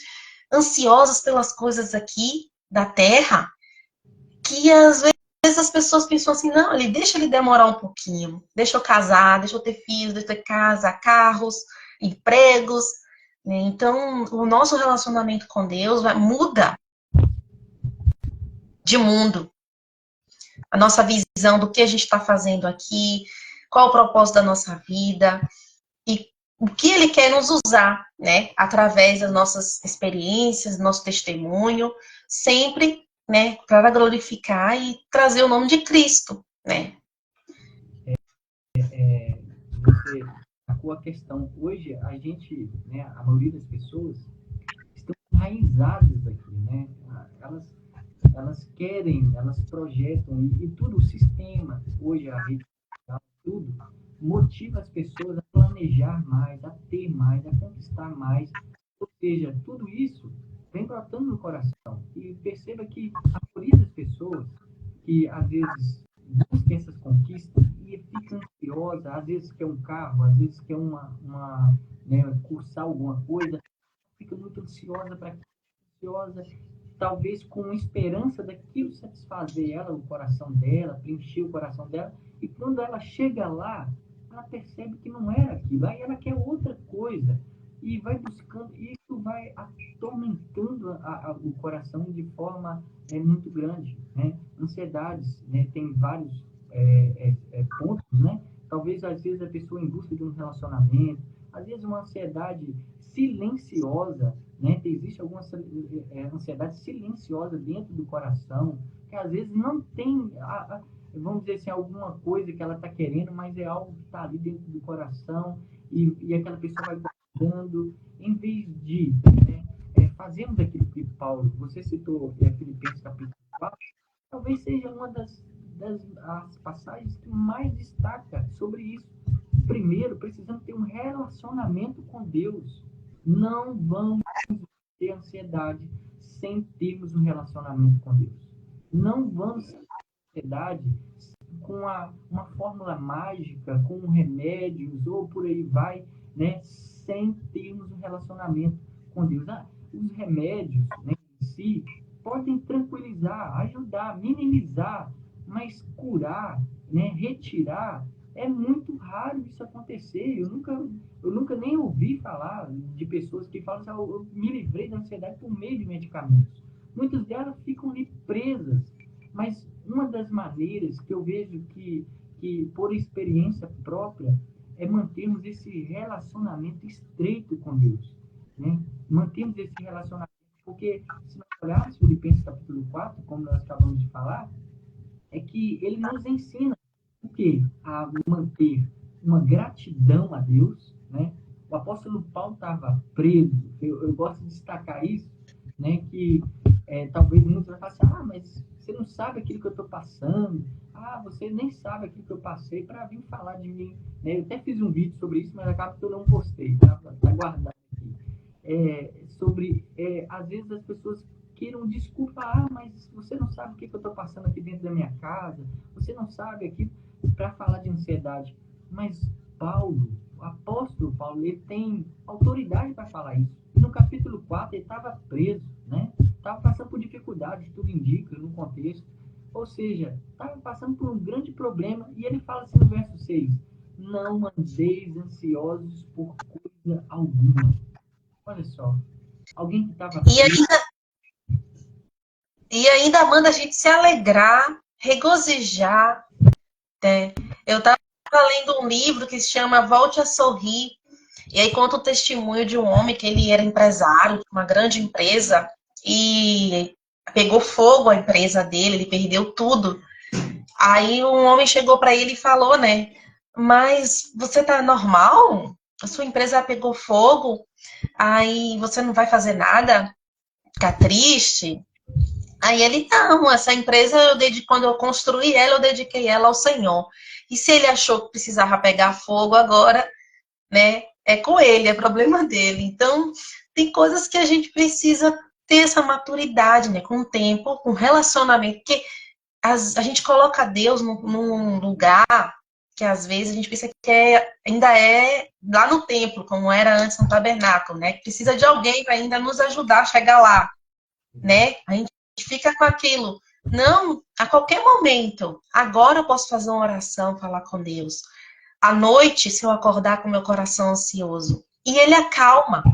ansiosas pelas coisas aqui da Terra, que às vezes as pessoas pensam assim, não, deixa ele demorar um pouquinho. Deixa eu casar, deixa eu ter filhos, deixa eu ter casa, carros, empregos. Né? Então, o nosso relacionamento com Deus muda de mundo. A nossa visão do que a gente está fazendo aqui, qual o propósito da nossa vida e o que ele quer nos usar, né? Através das nossas experiências, do nosso testemunho, sempre, né? Para glorificar e trazer o nome de Cristo, né? Você sacou a questão. Hoje, a gente, né, a maioria das pessoas estão enraizadas aqui, né? Elas querem, elas projetam, e tudo, o sistema, hoje a rede social, tudo, motiva as pessoas a planejar mais, a ter mais, a conquistar mais. Ou seja, tudo isso vem brotando no coração. E perceba que a maioria das pessoas que, às vezes, busca essas conquistas e fica ansiosa, às vezes quer um carro, às vezes quer né, cursar alguma coisa, fica muito ansiosa para ansiosa, talvez com esperança daquilo satisfazer ela, o coração dela, preencher o coração dela, e quando ela chega lá, ela percebe que não era aquilo, aí ela quer outra coisa, e vai buscando, e isso vai atormentando o coração de forma muito grande, né? Ansiedades, né? Tem vários pontos, né? Talvez, às vezes, a pessoa em busca de um relacionamento, às vezes uma ansiedade silenciosa, né? Existe alguma ansiedade silenciosa dentro do coração, que às vezes não tem, vamos dizer assim, alguma coisa que ela está querendo, mas é algo que está ali dentro do coração, e aquela pessoa vai guardando, em vez de, né, fazermos aquilo que Paulo, você citou Filipenses capítulo 4, talvez seja uma as passagens que mais destaca sobre isso. Primeiro, precisamos ter um relacionamento com Deus. Não vamos ter ansiedade sem termos um relacionamento com Deus. Não vamos ter ansiedade com uma fórmula mágica, com remédios ou por aí vai, né? sem termos um relacionamento com Deus. Os remédios, né, em si podem tranquilizar, ajudar, minimizar, mas curar, né, retirar, é muito raro isso acontecer. Eu nunca nem ouvi falar de pessoas que falam assim, eu me livrei da ansiedade por meio de medicamentos. Muitas delas ficam ali presas. Mas uma das maneiras que eu vejo que por experiência própria, é mantermos esse relacionamento estreito com Deus. Né? Mantermos esse relacionamento, porque se nós olharmos Filipenses capítulo 4, como nós acabamos de falar, é que ele nos ensina o quê? A manter uma gratidão a Deus, né? O apóstolo Paulo estava preso, eu gosto de destacar isso, né? Que talvez muitos vão falar assim, mas você não sabe aquilo que eu estou passando, você nem sabe aquilo que eu passei para vir falar de mim, né? Eu até fiz um vídeo sobre isso, mas acaba que eu não postei, tá guardado aqui. Às vezes as pessoas queiram desculpa, mas você não sabe o que eu estou passando aqui dentro da minha casa, você não sabe aqui, para falar de ansiedade. Mas Paulo, o apóstolo Paulo, ele tem autoridade para falar isso. E no capítulo 4 ele estava preso, né? Estava passando por dificuldades, tudo indica no contexto. Ou seja, estava passando por um grande problema, e ele fala assim no verso 6, não andeis ansiosos por coisa alguma. Olha só, alguém que estava preso. E ainda manda a gente se alegrar, regozijar, né? Eu estava lendo um livro que se chama Volte a Sorrir, e aí conta o testemunho de um homem que ele era empresário de uma grande empresa e pegou fogo a empresa dele, ele perdeu tudo. Aí um homem chegou para ele e falou, né? Mas você tá normal? A sua empresa pegou fogo, aí você não vai fazer nada? Ficar triste? Aí ele, não, essa empresa, quando eu construí ela, eu dediquei ela ao Senhor. E se ele achou que precisava pegar fogo agora, né, é com ele, é problema dele. Então, tem coisas que a gente precisa ter essa maturidade, né, com o tempo, com relacionamento, porque a gente coloca Deus num lugar que às vezes a gente pensa que ainda é lá no templo, como era antes no tabernáculo, né, que precisa de alguém para ainda nos ajudar a chegar lá, né, a gente fica com aquilo. Não, a qualquer momento. Agora eu posso fazer uma oração, falar com Deus. À noite, se eu acordar com meu coração ansioso. E ele acalma.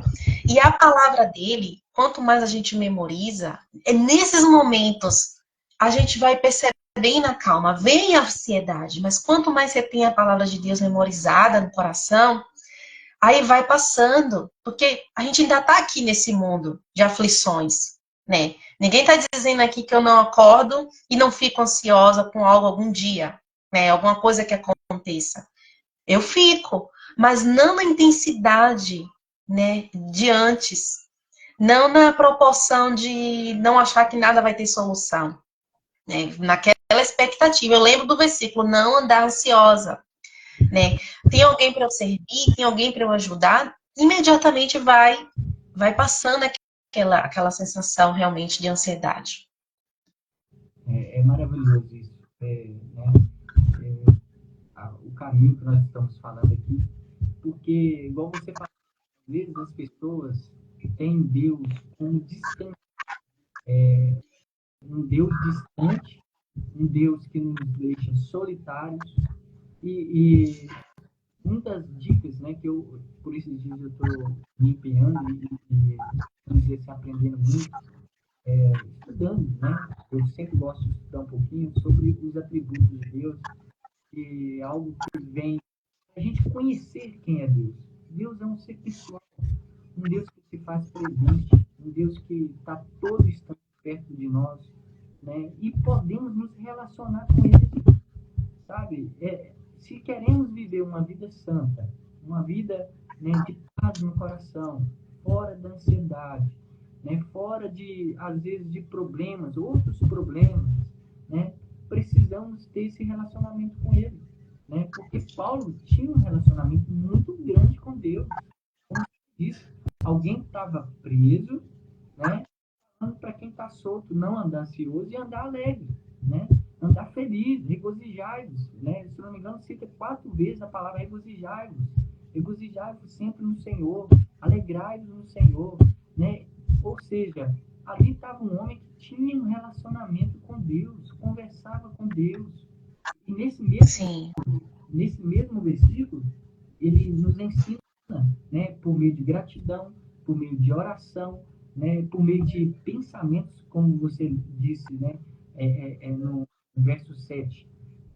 E a palavra dele, quanto mais a gente memoriza, é nesses momentos a gente vai percebendo a calma. Vem a ansiedade, mas quanto mais você tem a palavra de Deus memorizada no coração, aí vai passando. Porque a gente ainda está aqui nesse mundo de aflições, né? Ninguém está dizendo aqui que eu não acordo e não fico ansiosa com algo algum dia, né? Alguma coisa que aconteça. Eu fico, mas não na intensidade, né, de antes. Não na proporção de não achar que nada vai ter solução, né? Naquela expectativa. Eu lembro do versículo, não andar ansiosa, né? Tem alguém para eu servir, tem alguém para eu ajudar, imediatamente vai passando aquela sensação realmente de ansiedade. É maravilhoso isso. Né? O caminho que nós estamos falando aqui, porque, igual você falou, às vezes as pessoas têm Deus como distante, um Deus distante, um Deus que nos deixa solitários, e uma das dicas, né, que eu, por esses dias eu estou me empenhando vamos dizer assim, aprendendo muito, estudando, né? Eu sempre gosto de estudar um pouquinho sobre os atributos de Deus, que é algo que vem a gente conhecer quem é Deus. Deus é um ser pessoal, um Deus que se faz presente, um Deus que está todo instante perto de nós, né? E podemos nos relacionar com Ele, sabe? Se queremos viver uma vida santa, uma vida, né, de paz no coração, fora da ansiedade, né, fora de, às vezes, de problemas, outros problemas, né, precisamos ter esse relacionamento com Ele, né? Porque Paulo tinha um relacionamento muito grande com Deus. Como disse, alguém estava preso, né? Falando para quem está solto, não andar ansioso e andar alegre, né? Andar feliz, regozijai-vos, né? Se não me engano, cita 4 vezes a palavra regozijai-vos. regozijai-vos sempre no Senhor, alegrai-vos no Senhor, né? Ou seja, ali estava um homem que tinha um relacionamento com Deus, conversava com Deus. E Sim, nesse mesmo versículo, ele nos ensina, né, por meio de gratidão, por meio de oração, né, por meio de pensamentos, como você disse, né, no verso 7.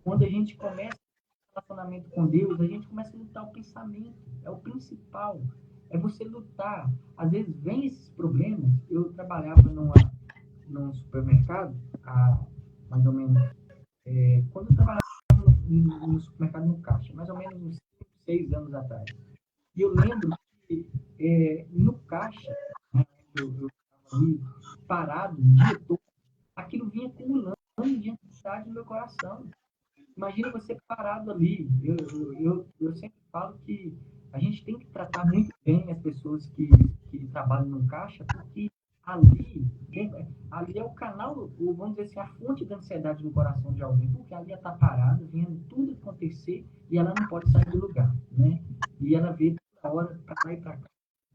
Quando a gente começa o relacionamento com Deus, a gente começa a lutar o pensamento, é o principal, é você lutar. Às vezes vem esses problemas, eu trabalhava num supermercado, há mais ou menos, quando eu trabalhava no supermercado no caixa, mais ou menos uns 6 anos atrás. E eu lembro que no caixa, né, eu estava ali parado o dia todo, aquilo vinha acumulando de ansiedade no meu coração. Imagina você parado ali. Eu sempre falo que a gente tem que tratar muito bem as pessoas que trabalham no caixa, porque ali, ali é o canal, vamos dizer assim, a fonte da ansiedade no coração de alguém, porque ali ela está parada, vendo tudo acontecer e ela não pode sair do lugar, né? E ela vê toda hora para lá e para cá.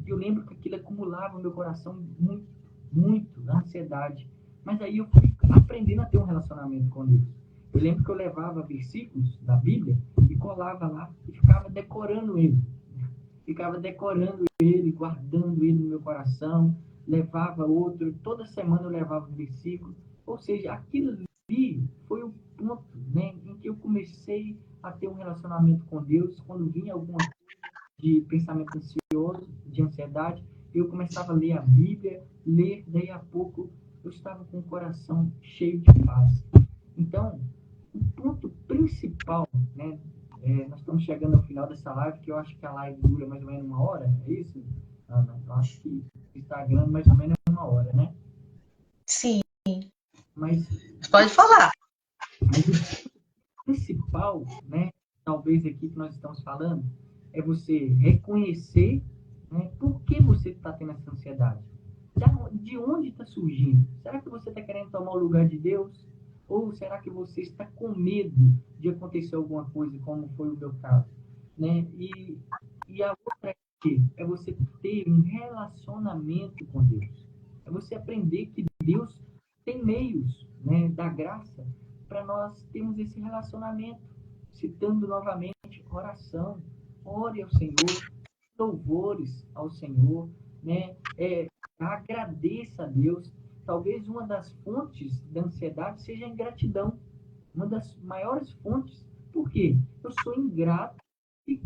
E eu lembro que aquilo acumulava no meu coração muito, muito, a ansiedade. Mas aí eu fui aprendendo a ter um relacionamento com Deus. Eu lembro que eu levava versículos da Bíblia e colava lá e ficava decorando ele. Ficava decorando ele, guardando ele no meu coração, levava outro, toda semana eu levava um versículo. Ou seja, aquilo ali foi o ponto, né, em que eu comecei a ter um relacionamento com Deus. Quando vinha alguma coisa de pensamento ansioso, de ansiedade, eu começava a ler a Bíblia, daí a pouco eu estava com o coração cheio de paz. Então, o ponto principal, né? Nós estamos chegando ao final dessa live, que eu acho que a live dura mais ou menos 1 hora, é isso, Ana? Eu acho que o Instagram mais ou menos é 1 hora, né? sim. Mas, Pode falar. mas o principal, né? Talvez aqui que nós estamos falando, é você reconhecer, né, por que você está tendo essa ansiedade. De onde está surgindo? Será que você está querendo tomar o lugar de Deus? Ou será que você está com medo de acontecer alguma coisa, como foi o meu caso? Né? E a outra é você ter um relacionamento com Deus. É você aprender que Deus tem meios, né, da graça para nós termos esse relacionamento. Citando novamente, oração, ore ao Senhor, louvores ao Senhor, né? Agradeça a Deus. Talvez uma das fontes da ansiedade seja a ingratidão. Uma das maiores fontes. Por quê? Eu sou ingrato e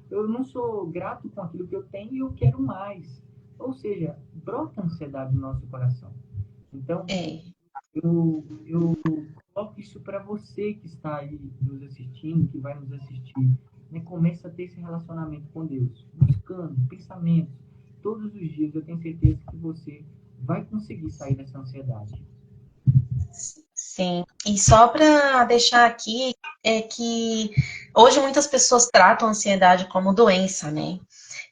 eu não sou grato com aquilo que eu tenho e eu quero mais. Ou seja, brota ansiedade no nosso coração. Então, É, eu coloco isso para você que está aí nos assistindo, que vai nos assistir. Né? Começa a ter esse relacionamento com Deus, buscando pensamentos. Todos os dias eu tenho certeza que você vai conseguir sair dessa ansiedade. sim. E só para deixar aqui, é que hoje muitas pessoas tratam a ansiedade como doença, né?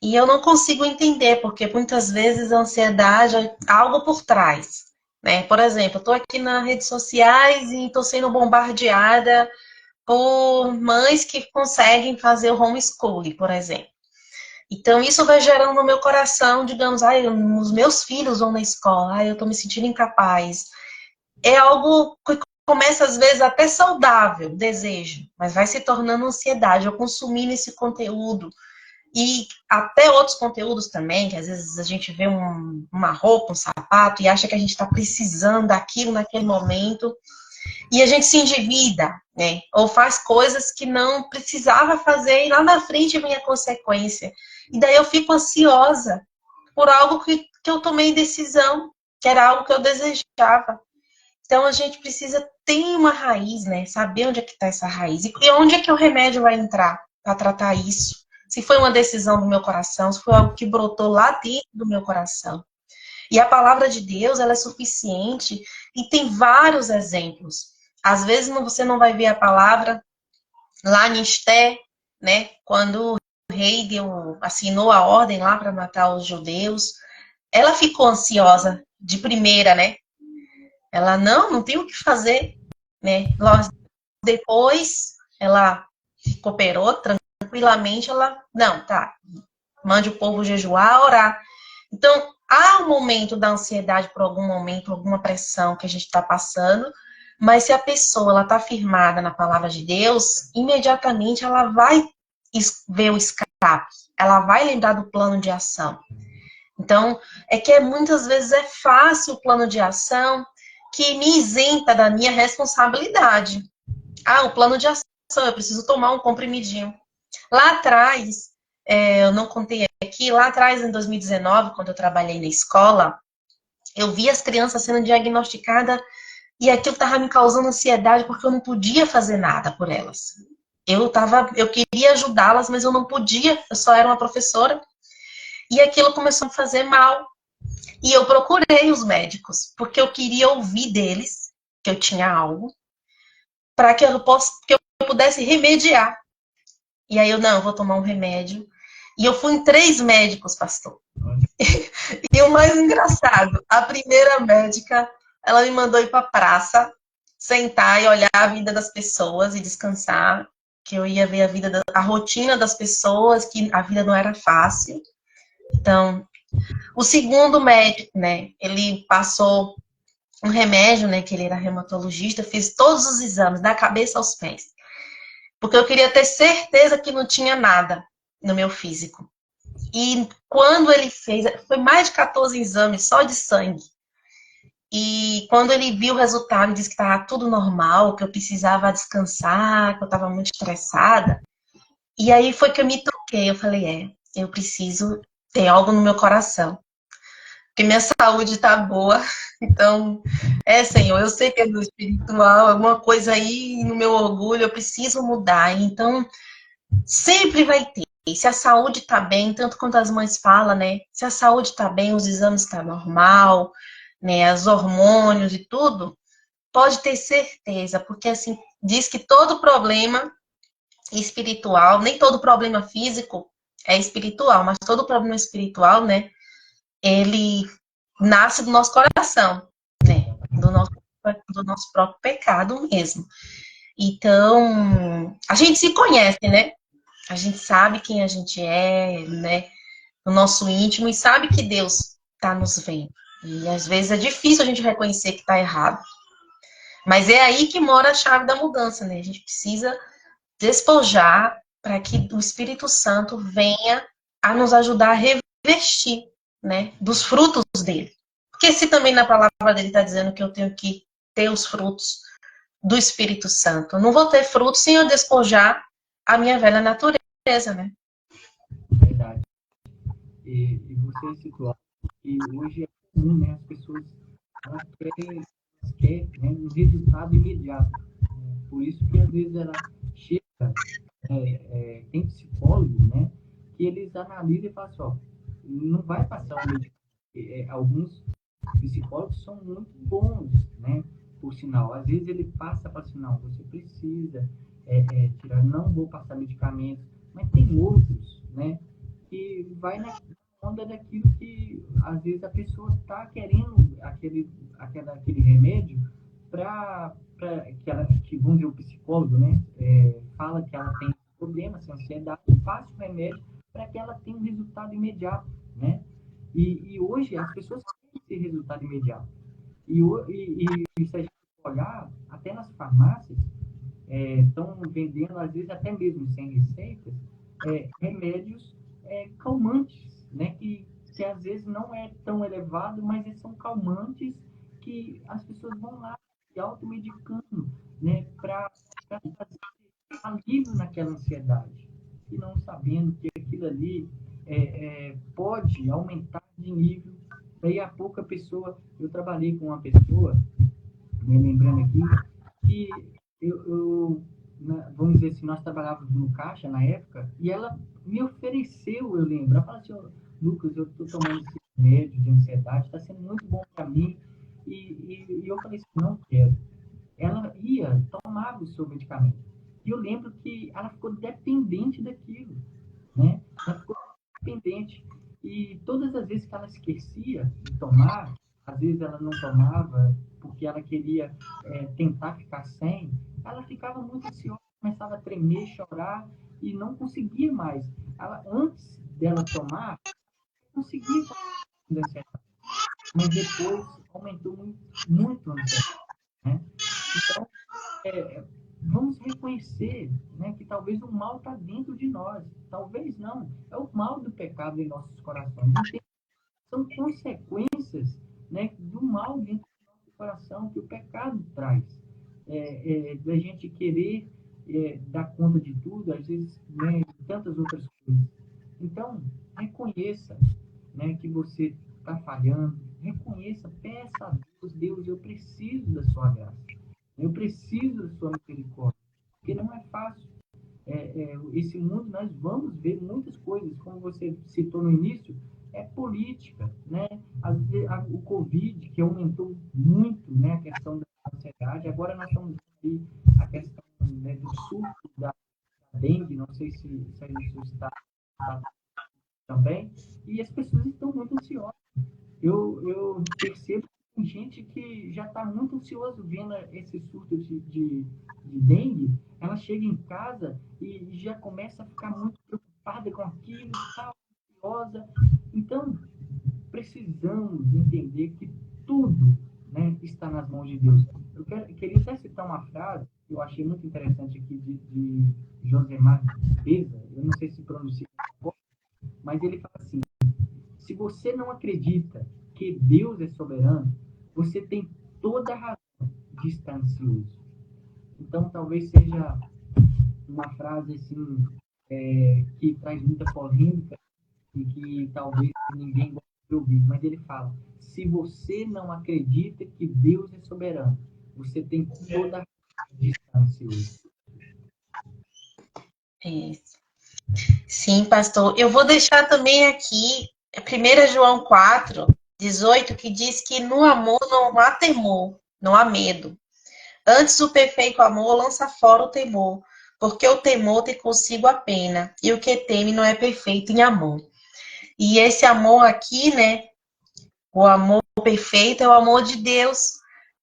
E eu não consigo entender, porque muitas vezes a ansiedade é algo por trás, né? Por exemplo, eu estou aqui nas redes sociais e estou sendo bombardeada por mães que conseguem fazer o homeschooling, por exemplo. Então, isso vai gerando no meu coração, digamos, ai, os meus filhos vão na escola, ai, eu estou me sentindo incapaz. É algo que começa, às vezes, até saudável, desejo, mas vai se tornando ansiedade. Eu consumindo esse conteúdo e até outros conteúdos também, que às vezes a gente vê uma roupa, um sapato e acha que a gente está precisando daquilo naquele momento e a gente se endivida, né? Ou faz coisas que não precisava fazer e lá na frente vem a consequência. E daí eu fico ansiosa por algo que eu tomei decisão, que era algo que eu desejava. Então a gente precisa ter uma raiz, né? Saber onde é que está essa raiz e onde é que o remédio vai entrar para tratar isso. Se foi uma decisão do meu coração, se foi algo que brotou lá dentro do meu coração. E a palavra de Deus, ela é suficiente e tem vários exemplos. Às vezes você não vai ver a palavra lá em Esté, né? Quando o rei assinou a ordem lá para matar os judeus, ela ficou ansiosa de primeira, né? Ela não tem o que fazer, né? Depois ela cooperou, tranquilamente, ela, não, tá, mande o povo jejuar, orar. Então, há um momento da ansiedade por algum momento, alguma pressão que a gente está passando, mas se a pessoa ela está firmada na palavra de Deus, imediatamente ela vai ver o escape, ela vai lembrar do plano de ação. Então, é que muitas vezes é fácil o plano de ação que me isenta da minha responsabilidade. Ah, o plano de ação, eu preciso tomar um comprimidinho. Lá atrás, eu não contei aqui, lá atrás, em 2019, quando eu trabalhei na escola, eu vi as crianças sendo diagnosticadas e aquilo estava me causando ansiedade porque eu não podia fazer nada por elas. Eu queria ajudá-las, mas eu não podia, eu só era uma professora. E aquilo começou a fazer mal. E eu procurei os médicos, porque eu queria ouvir deles que eu tinha algo, para que eu pudesse remediar. E aí eu, não, eu vou tomar um remédio. E eu fui em 3 médicos, pastor. E o mais engraçado, a primeira médica, ela me mandou ir para a praça, sentar e olhar a vida das pessoas e descansar, que eu ia ver a rotina das pessoas, que a vida não era fácil. Então, o segundo médico, né, ele passou um remédio, né, que ele era reumatologista, fiz todos os exames, da cabeça aos pés, porque eu queria ter certeza que não tinha nada no meu físico. E quando ele fez, foi mais de 14 exames só de sangue. E quando ele viu o resultado, disse que estava tudo normal, que eu precisava descansar, que eu estava muito estressada. E aí foi que eu me toquei. Eu falei, eu preciso ter algo no meu coração. Porque minha saúde está boa. Então, Senhor, eu sei que é do espiritual, alguma coisa aí no meu orgulho, eu preciso mudar. Então, sempre vai ter. E se a saúde está bem, tanto quanto as mães falam, né? Se a saúde está bem, os exames estão normal, né? Os hormônios e tudo, pode ter certeza, porque assim, diz que todo problema espiritual, nem todo problema físico é espiritual, mas todo problema espiritual, né? Ele nasce do nosso coração, né? Do nosso próprio pecado mesmo. Então, a gente se conhece, né? A gente sabe quem a gente é, né? No nosso íntimo e sabe que Deus está nos vendo. E às vezes é difícil a gente reconhecer que está errado. Mas é aí que mora a chave da mudança, né? A gente precisa despojar para que o Espírito Santo venha a nos ajudar a revestir, né? Dos frutos dele. Porque se também na palavra dele está dizendo que eu tenho que ter os frutos do Espírito Santo, eu não vou ter frutos sem eu despojar a minha velha natureza, né? Verdade. E você citou que hoje é comum, né? As pessoas elas querem, né, um resultado imediato. Por isso que às vezes ela chega, tem psicólogos, né? Que eles analisam e falam assim, ó, não vai passar um medicamento. Alguns psicólogos são muito bons, né? Por sinal, às vezes ele passa para assim, não, você precisa tirar, não vou passar medicamentos, mas tem outros, né? Que vai na onda daquilo que às vezes a pessoa está querendo aquele remédio para que vamos dizer o psicólogo, né? Fala que ela tem problemas, ansiedade, passa o remédio para que ela tenha um resultado imediato, né? E hoje as pessoas têm esse resultado imediato. E se a gente olhar, até nas farmácias, estão vendendo, às vezes até mesmo sem receitas, remédios calmantes, né? Que às vezes não é tão elevado, mas eles são calmantes que as pessoas vão lá se automedicando, né? Para fazer alívio naquela ansiedade. E não sabendo que aquilo ali pode aumentar de nível. Daí a pouco a pessoa, eu trabalhei com uma pessoa, me lembrando aqui, que vamos dizer assim, nós trabalhávamos no caixa na época, e ela me ofereceu, eu lembro, ela falou assim, oh, Lucas, eu estou tomando esse remédio de ansiedade, está sendo muito bom para mim, e eu falei assim, não quero. Ela ia, tomava o seu medicamento. E eu lembro que ela ficou dependente daquilo, né? Ela ficou dependente. E todas as vezes que ela esquecia de tomar, às vezes ela não tomava porque ela queria tentar ficar sem, ela ficava muito ansiosa, começava a tremer, chorar, e não conseguia mais. Ela, antes dela tomar, conseguia com ansiedade, mas depois aumentou muito, muito a ansiedade, né? Então, vamos reconhecer, né, que talvez o mal está dentro de nós. Talvez não. É o mal do pecado em nossos corações. São consequências, né, do mal dentro do nosso coração que o pecado traz. Da gente querer dar conta de tudo, às vezes, né, de tantas outras coisas. Então, reconheça, né, que você está falhando, reconheça, peça a Deus, Deus, eu preciso da sua graça, eu preciso da sua misericórdia, porque não é fácil. Esse mundo, nós vamos ver muitas coisas, como você citou no início, é política, né? O Covid, que aumentou muito, né, a questão da ansiedade, agora nós estamos vendo a questão, né, do surto da dengue, não sei se aí no seu estado também, e as pessoas estão muito ansiosas. Eu percebo que tem gente que já está muito ansioso vendo esse surto de dengue, ela chega em casa e já começa a ficar muito preocupada com aquilo, tal, ansiosa. Então, precisamos entender que tudo, né, está nas mãos de Deus. Queria até citar uma frase que eu achei muito interessante aqui de Josemar Beza, eu não sei se pronuncia, mas ele fala assim: se você não acredita que Deus é soberano, você tem toda a razão de estar ansioso. Então, talvez seja uma frase assim, que traz muita polêmica e que talvez ninguém goste de ouvir, mas ele fala: se você não acredita que Deus é soberano, você tem toda a razão de estar ansioso. Isso. Sim, pastor. Eu vou deixar também aqui 1 João 4:18, que diz que no amor não há temor, não há medo. Antes, o perfeito amor lança fora o temor, porque o temor tem consigo a pena, e o que teme não é perfeito em amor. E esse amor aqui, né, o amor perfeito é o amor de Deus,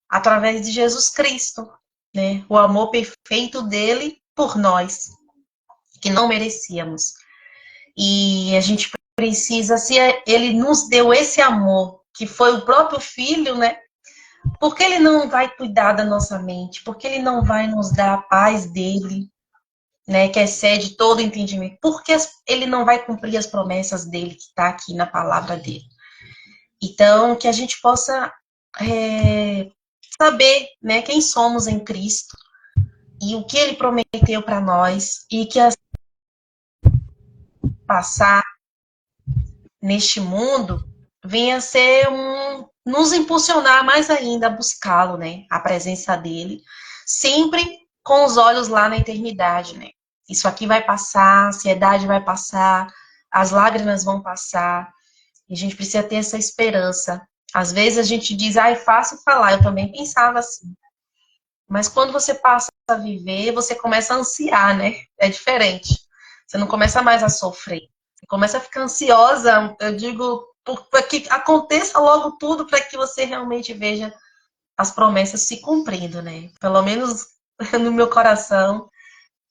através de Jesus Cristo, né? O amor perfeito dele por nós, que não merecíamos. E a gente precisa, se ele nos deu esse amor, que foi o próprio Filho, né? Por que ele não vai cuidar da nossa mente? Por que ele não vai nos dar a paz dele, né? Que excede todo entendimento? Por que ele não vai cumprir as promessas dele que está aqui na palavra dele? Então, que a gente possa saber, né, quem somos em Cristo e o que ele prometeu para nós e que passar neste mundo venha ser nos impulsionar mais ainda a buscá-lo, né? A presença dele, sempre com os olhos lá na eternidade, né? Isso aqui vai passar, a ansiedade vai passar, as lágrimas vão passar, e a gente precisa ter essa esperança. Às vezes a gente diz, é fácil falar, eu também pensava assim. Mas quando você passa a viver, você começa a ansiar, né? É diferente. Você não começa mais a sofrer. Você começa a ficar ansiosa, eu digo, para que aconteça logo tudo, para que você realmente veja as promessas se cumprindo, né? Pelo menos no meu coração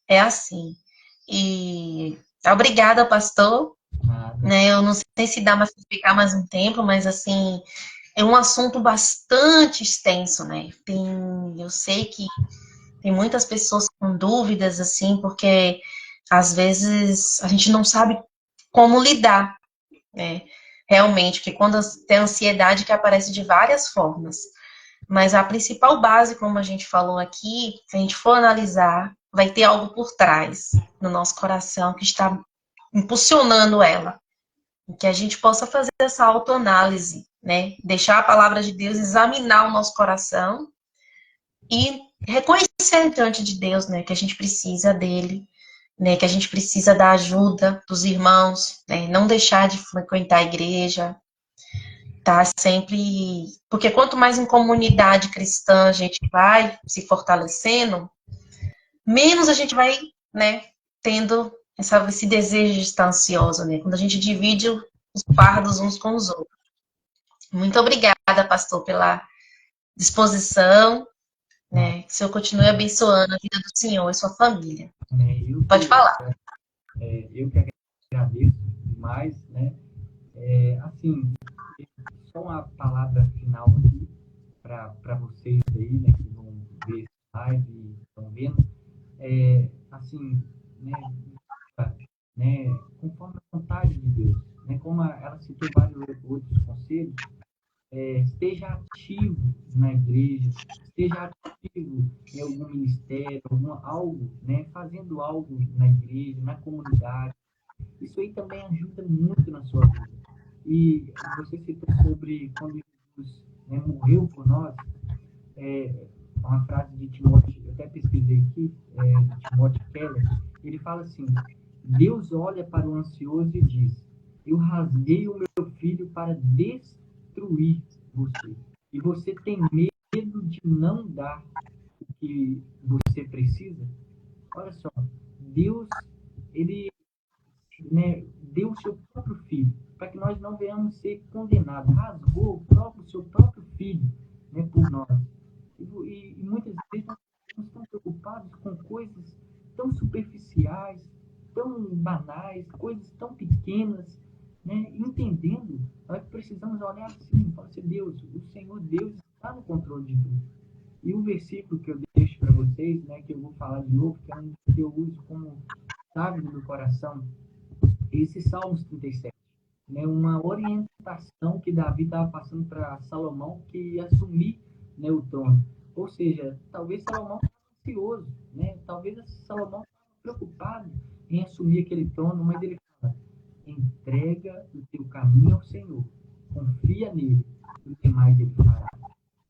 é assim. E obrigada, pastor. Né? Eu não sei se dá para ficar mais um tempo, mas assim, é um assunto bastante extenso, né? Eu sei que tem muitas pessoas com dúvidas, assim, porque às vezes a gente não sabe como lidar, né? Realmente, porque quando tem ansiedade que aparece de várias formas. Mas a principal base, como a gente falou aqui, se a gente for analisar, vai ter algo por trás no nosso coração que está impulsionando ela. E que a gente possa fazer essa autoanálise, né? Deixar a palavra de Deus examinar o nosso coração e reconhecer diante de Deus, né, que a gente precisa dele, né, que a gente precisa da ajuda dos irmãos, né, não deixar de frequentar a igreja, tá sempre, porque quanto mais em comunidade cristã a gente vai se fortalecendo, menos a gente vai, né, tendo esse desejo de estar ansioso, né, quando a gente divide os fardos uns com os outros. Muito obrigada, pastor, pela disposição, né? Que o Senhor continue abençoando a vida do Senhor e sua família. Pode falar. Eu que agradeço demais, né? Assim, só uma palavra final aqui para vocês aí, né, que vão ver esse live e estão vendo. Assim, né, conforme a vontade de Deus, né, como ela citou vários outros conselhos, esteja ativo na igreja, esteja ativo em algum ministério, algo, né, fazendo algo na igreja, na comunidade. Isso aí também ajuda muito na sua vida. E você citou sobre quando Jesus, né, morreu por nós, uma frase de Timóteo, eu até pesquisei aqui, de Timóteo Keller, ele fala assim: Deus olha para o ansioso e diz: eu rasguei o meu filho para destruir você. E você tem medo de não dar o que você precisa? Olha só, Deus, ele, né, deu o seu próprio filho para que nós não venhamos ser condenados. Rasgou o seu próprio filho, né, por nós. E muitas vezes nós estamos tão preocupados com coisas tão superficiais, tão banais, coisas tão pequenas, né? Entendendo, nós precisamos olhar assim e falar assim: Deus, o Senhor Deus está no controle de tudo. E o versículo que eu deixo para vocês, né, que eu vou falar de novo, que é um que eu uso como chave do meu coração, é esse Salmos 37, né, uma orientação que Davi estava passando para Salomão, que ia assumir, né, o trono. Ou seja, talvez Salomão estava ansioso, né? Talvez Salomão estava preocupado em assumir aquele trono, mas ele fala: entrega o teu caminho ao Senhor, confia nele, e o que mais ele fará.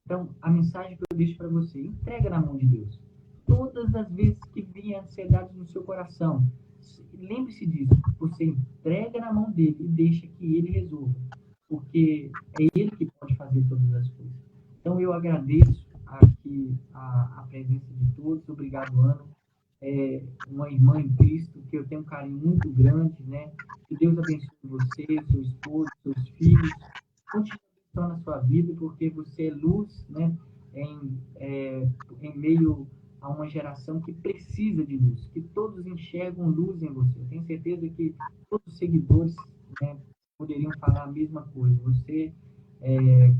Então, a mensagem que eu deixo para você: entrega na mão de Deus. Todas as vezes que vier ansiedade no seu coração, lembre-se disso. Você entrega na mão dele e deixa que ele resolva. Porque é ele que pode fazer todas as coisas. Então, eu agradeço aqui a presença de todos. Obrigado, Ana. Uma irmã em Cristo que eu tenho um carinho muito grande, né? Que Deus abençoe você, seu esposo, seus filhos. Continue na sua vida, porque você é luz, né? Em meio a uma geração que precisa de luz, que todos enxergam luz em você. Eu tenho certeza que todos os seguidores, né, poderiam falar a mesma coisa. Você,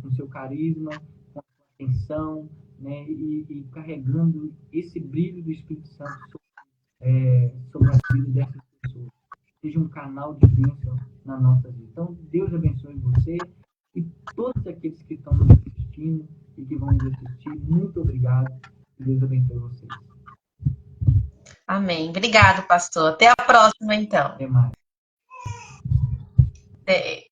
com seu carisma, com a sua atenção, né, e carregando esse brilho do Espírito Santo sobre a vida dessas pessoas. Seja um canal de bênção na nossa vida. Então, Deus abençoe você e todos aqueles que estão nos assistindo e que vão nos assistir. Muito obrigado. Deus abençoe vocês. Amém. Obrigado, pastor. Até a próxima, então. Até mais. Até.